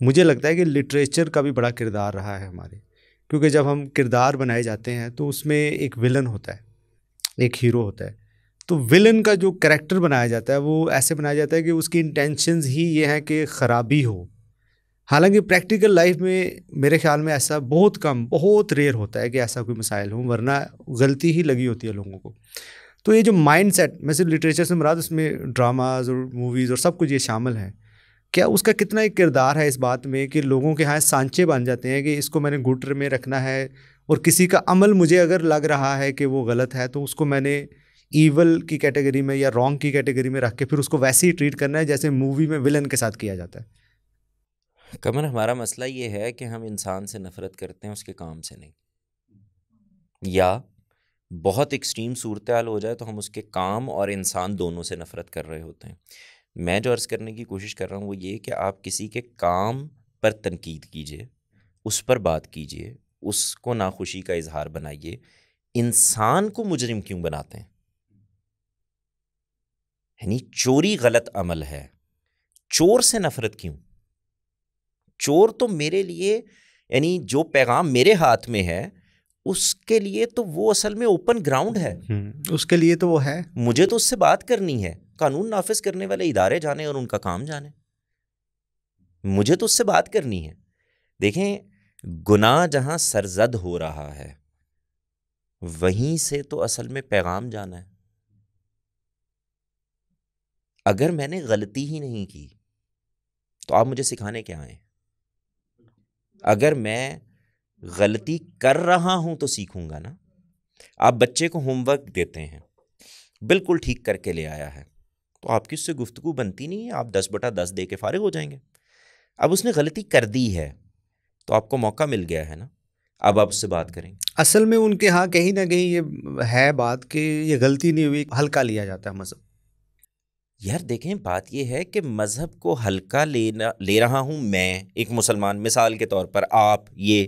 مجھے لگتا ہے کہ لٹریچر کا بھی بڑا کردار رہا ہے ہمارے. کیونکہ جب ہم کردار بنائے جاتے ہیں تو اس میں ایک ولن ہوتا ہے، ایک ہیرو ہوتا ہے. تو ولن کا جو کریکٹر بنایا جاتا ہے وہ ایسے بنایا جاتا ہے کہ اس کی انٹینشنز ہی یہ ہیں کہ خرابی ہو. حالانکہ پریکٹیکل لائف میں میرے خیال میں ایسا بہت کم، بہت ریئر ہوتا ہے کہ ایسا کوئی مسائل ہوں، ورنہ غلطی ہی لگی ہوتی ہے لوگوں کو. تو یہ جو مائنڈ سیٹ، میں صرف لٹریچر سے مراد اس میں ڈراماز اور موویز اور سب کچھ یہ شامل ہیں، کیا اس کا کتنا ایک کردار ہے اس بات میں کہ لوگوں کے ہاں سانچے بن جاتے ہیں کہ اس کو میں نے گوٹر میں رکھنا ہے، اور کسی کا عمل مجھے اگر لگ رہا ہے کہ وہ غلط ہے تو اس کو میں نے ایول کی کیٹیگری میں یا رانگ کی کیٹیگری میں رکھ کے پھر اس کو ویسے ہی ٹریٹ کرنا ہے جیسے مووی میں ولن کے ساتھ کیا جاتا ہے. قمر، ہمارا مسئلہ یہ ہے کہ ہم انسان سے نفرت کرتے ہیں، اس کے کام سے نہیں. یا بہت ایکسٹریم صورتحال ہو جائے تو ہم اس کے کام اور انسان دونوں سے نفرت کر رہے ہوتے ہیں. میں جو عرض کرنے کی کوشش کر رہا ہوں وہ یہ کہ آپ کسی کے کام پر تنقید کیجئے، اس پر بات کیجئے، اس کو ناخوشی کا اظہار بنائیے. انسان کو مجرم کیوں بناتے ہیں؟ یعنی چوری غلط عمل ہے، چور سے نفرت کیوں؟ چور تو میرے لیے، یعنی جو پیغام میرے ہاتھ میں ہے اس کے لیے تو وہ اصل میں اوپن گراؤنڈ ہے. اس کے لیے تو وہ ہے، مجھے تو اس سے بات کرنی ہے. قانون نافذ کرنے والے ادارے جانے اور ان کا کام جانے، مجھے تو اس سے بات کرنی ہے. دیکھیں، گناہ جہاں سرزد ہو رہا ہے وہیں سے تو اصل میں پیغام جانا ہے. اگر میں نے غلطی ہی نہیں کی تو آپ مجھے سکھانے کیا آئیں؟ اگر میں غلطی کر رہا ہوں تو سیکھوں گا نا. آپ بچے کو ہوم ورک دیتے ہیں، بالکل ٹھیک کر کے لے آیا ہے، تو آپ کی اس سے گفتگو بنتی نہیں ہے، آپ 10/10 دے کے فارغ ہو جائیں گے. اب اس نے غلطی کر دی ہے تو آپ کو موقع مل گیا ہے نا، اب آپ اس سے بات کریں. اصل میں ان کے ہاں کہیں نہ کہیں یہ ہے بات کہ یہ غلطی نہیں ہوئی، ہلکا لیا جاتا ہے مذہب. یار دیکھیں، بات یہ ہے کہ مذہب کو ہلکا لے رہا ہوں میں، ایک مسلمان مثال کے طور پر، آپ یہ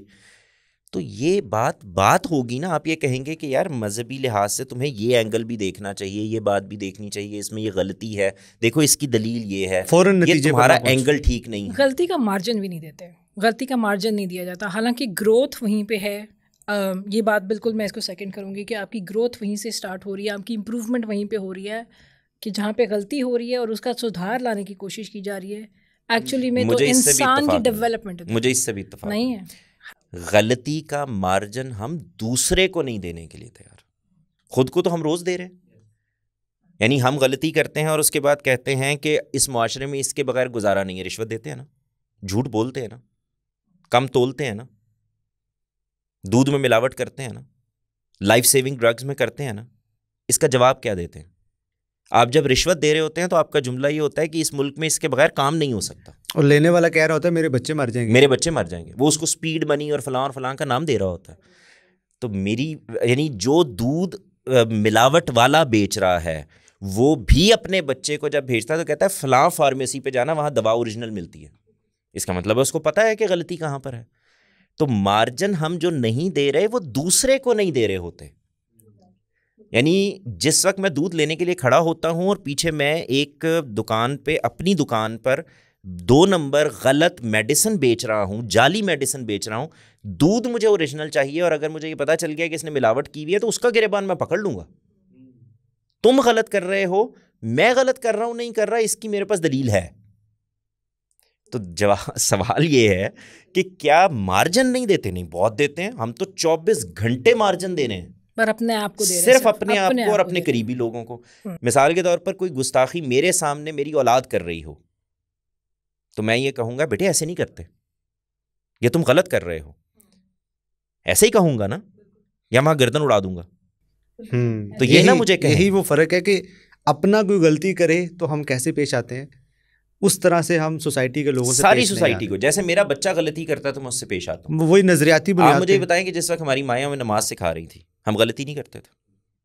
تو یہ بات ہوگی نا. آپ یہ کہیں گے کہ یار مذہبی لحاظ سے تمہیں یہ اینگل بھی دیکھنا چاہیے، یہ بات بھی دیکھنی چاہیے، اس میں یہ غلطی ہے، دیکھو اس کی دلیل یہ ہے، یہ تمہارا اینگل ٹھیک نہیں ہے. غلطی کا مارجن بھی نہیں دیتے، غلطی کا مارجن نہیں دیا جاتا. حالانکہ گروتھ وہیں پہ ہے. یہ بات بالکل میں اس کو سیکنڈ کروں گی کہ آپ کی گروتھ وہیں سے سٹارٹ ہو رہی ہے، آپ کی امپروومنٹ وہیں پہ ہو رہی ہے کہ جہاں پہ غلطی ہو رہی ہے اور اس کا سدھار لانے کی کوشش کی جا رہی ہے. ایکچولی میں تو انسان کی ڈیولپمنٹ مجھے اس سے بھی اتفاق نہیں ہے. غلطی کا مارجن ہم دوسرے کو نہیں دینے کے لیے تیار، خود کو تو ہم روز دے رہے ہیں. یعنی ہم غلطی کرتے ہیں اور اس کے بعد کہتے ہیں کہ اس معاشرے میں اس کے بغیر گزارا نہیں ہے. رشوت دیتے ہیں نا، جھوٹ بولتے ہیں نا، کم تولتے ہیں نا، دودھ میں ملاوٹ کرتے ہیں نا، لائف سیونگ ڈرگز میں کرتے ہیں نا. اس کا جواب کیا دیتے ہیں؟ آپ جب رشوت دے رہے ہوتے ہیں تو آپ کا جملہ یہ ہوتا ہے کہ اس ملک میں اس کے بغیر کام نہیں ہو سکتا، اور لینے والا کہہ رہا ہوتا ہے میرے بچے مر جائیں گے، میرے بچے مر جائیں گے. وہ اس کو سپیڈ منی اور فلاں اور فلاں کا نام دے رہا ہوتا ہے. تو یعنی جو دودھ ملاوٹ والا بیچ رہا ہے وہ بھی اپنے بچے کو جب بھیجتا ہے تو کہتا ہے فلاں فارمیسی پہ جانا، وہاں دوا اوریجنل ملتی ہے. اس کا مطلب ہے اس کو پتہ ہے کہ غلطی کہاں پر ہے. تو مارجن ہم جو نہیں دے رہے وہ دوسرے کو نہیں دے رہے ہوتے. یعنی جس وقت میں دودھ لینے کے لیے کھڑا ہوتا ہوں اور پیچھے میں ایک دکان پہ اپنی دکان پر 2 نمبر غلط میڈیسن بیچ رہا ہوں، جعلی میڈیسن بیچ رہا ہوں، دودھ مجھے اوریجنل چاہیے، اور اگر مجھے یہ پتہ چل گیا کہ اس نے ملاوٹ کی ہوئی ہے تو اس کا گریبان میں پکڑ لوں گا. تم غلط کر رہے ہو، میں غلط کر رہا ہوں نہیں کر رہا، اس کی میرے پاس دلیل ہے. تو سوال یہ ہے کہ کیا مارجن نہیں دیتے؟ نہیں، بہت دیتے ہیں. ہم تو 24 گھنٹے مارجن دے رہے ہیں، پر اپنے آپ کو دے رہے ہیں، صرف اپنے آپ کو اور اپنے قریبی لوگوں کو. مثال کے طور پر کوئی گستاخی میرے سامنے میری اولاد کر رہی ہو تو میں یہ کہوں گا بیٹے ایسے نہیں کرتے، یہ تم غلط کر رہے ہو، ایسے ہی کہوں گا نا، یا میں گردن اڑا دوں گا. تو یہ نا مجھے کہیں، یہی وہ فرق ہے کہ اپنا کوئی غلطی کرے تو ہم کیسے پیش آتے ہیں، اس طرح سے ہم سوسائٹی کے لوگوں سے، ساری سوسائٹی کو، جیسے میرا بچہ غلطی کرتا ہے تو میں اس سے پیش آتا ہوں. وہی نظریاتی بنیاد. آپ مجھے یہ بتائیں کہ جس وقت ہماری مائیں ہمیں نماز سکھا رہی تھی ہم غلطی نہیں کرتے تھے؟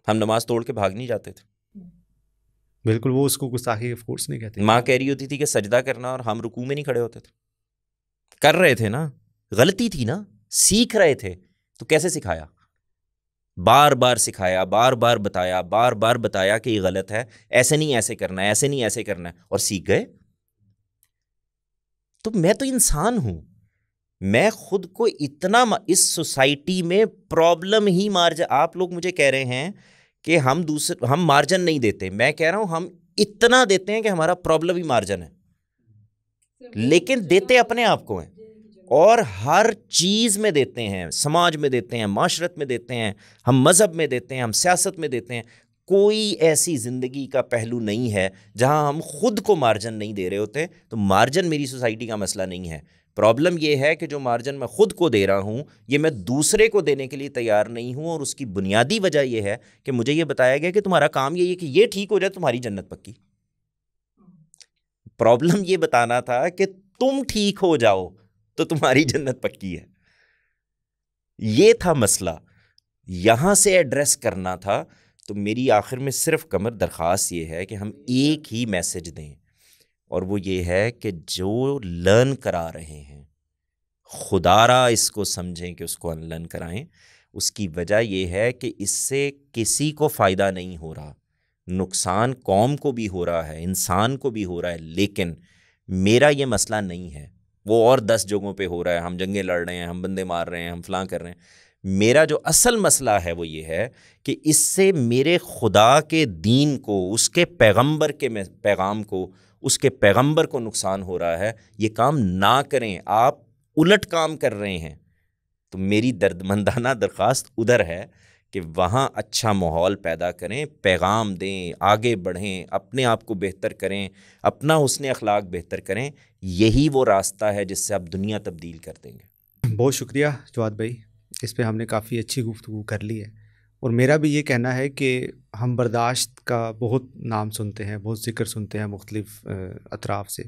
ہم نماز توڑ کے بھاگ نہیں جاتے تھے؟ بالکل، وہ اس کو گستاخی آف کورس نہیں کہتے. ماں کہہ رہی ہوتی تھی کہ سجدہ کرنا اور ہم رکوع میں نہیں کھڑے ہوتے تھے. کر رہے تھے نا، غلطی تھی نا، سیکھ رہے تھے. تو کیسے سکھایا؟ بار بار سکھایا، بار بار بتایا، بار بار بتایا کہ یہ غلط ہے، ایسے نہیں ایسے کرنا ہے، ایسے نہیں ایسے کرنا ہے، اور سیکھ گئے. تو میں تو انسان ہوں، میں خود کو اتنا اس سوسائٹی میں پرابلم ہی مارجن. آپ لوگ مجھے کہہ رہے ہیں کہ ہم مارجن نہیں دیتے، میں کہہ رہا ہوں ہم اتنا دیتے ہیں کہ ہمارا پرابلم ہی مارجن ہے، لیکن دیتے اپنے آپ کو ہیں، اور ہر چیز میں دیتے ہیں. سماج میں دیتے ہیں، معاشرت میں دیتے ہیں، ہم مذہب میں دیتے ہیں، ہم سیاست میں دیتے ہیں. کوئی ایسی زندگی کا پہلو نہیں ہے جہاں ہم خود کو مارجن نہیں دے رہے ہوتے. تو مارجن میری سوسائٹی کا مسئلہ نہیں ہے. پرابلم یہ ہے کہ جو مارجن میں خود کو دے رہا ہوں یہ میں دوسرے کو دینے کے لیے تیار نہیں ہوں، اور اس کی بنیادی وجہ یہ ہے کہ مجھے یہ بتایا گیا کہ تمہارا کام یہ ہے کہ یہ ٹھیک ہو جائے تمہاری جنت پکی. پرابلم یہ بتانا تھا کہ تم ٹھیک ہو جاؤ تو تمہاری جنت پکی ہے. یہ تھا مسئلہ، یہاں سے ایڈریس کرنا تھا. تو میری آخر میں صرف قمر درخواست یہ ہے کہ ہم ایک ہی میسج دیں، اور وہ یہ ہے کہ جو لرن کرا رہے ہیں خدا را اس کو سمجھیں کہ اس کو ان لرن کرائیں. اس کی وجہ یہ ہے کہ اس سے کسی کو فائدہ نہیں ہو رہا، نقصان قوم کو بھی ہو رہا ہے، انسان کو بھی ہو رہا ہے. لیکن میرا یہ مسئلہ نہیں ہے، وہ اور 10 جگہوں پہ ہو رہا ہے، ہم جنگیں لڑ رہے ہیں، ہم بندے مار رہے ہیں، ہم فلاں کر رہے ہیں. میرا جو اصل مسئلہ ہے وہ یہ ہے کہ اس سے میرے خدا کے دین کو، اس کے پیغمبر کے پیغام کو، اس کے پیغمبر کو نقصان ہو رہا ہے. یہ کام نہ کریں، آپ الٹ کام کر رہے ہیں. تو میری دردمندانہ درخواست ادھر ہے کہ وہاں اچھا ماحول پیدا کریں، پیغام دیں، آگے بڑھیں، اپنے آپ کو بہتر کریں، اپنا حسن اخلاق بہتر کریں. یہی وہ راستہ ہے جس سے آپ دنیا تبدیل کر دیں گے. بہت شکریہ جواد بھائی، اس پہ ہم نے کافی اچھی گفتگو کر لی ہے. اور میرا بھی یہ کہنا ہے کہ ہم برداشت کا بہت نام سنتے ہیں، بہت ذکر سنتے ہیں مختلف اطراف سے.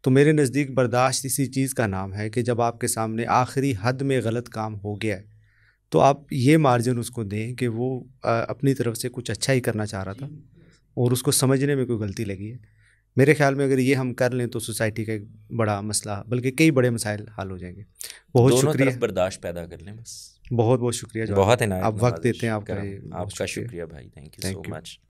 تو میرے نزدیک برداشت اسی چیز کا نام ہے کہ جب آپ کے سامنے آخری حد میں غلط کام ہو گیا ہے تو آپ یہ مارجن اس کو دیں کہ وہ اپنی طرف سے کچھ اچھا ہی کرنا چاہ رہا تھا اور اس کو سمجھنے میں کوئی غلطی لگی ہے. میرے خیال میں اگر یہ ہم کر لیں تو سوسائٹی کا ایک بڑا مسئلہ، بلکہ کئی بڑے مسائل حل ہو جائیں گے. بہت دونوں شکریہ، طرف برداشت پیدا کر لیں بس. بہت بہت شکریہ، بہت عنایت آپ وقت دیتے ہیں. آپ کا شکریہ بھائی، تھینک یو سو مچ.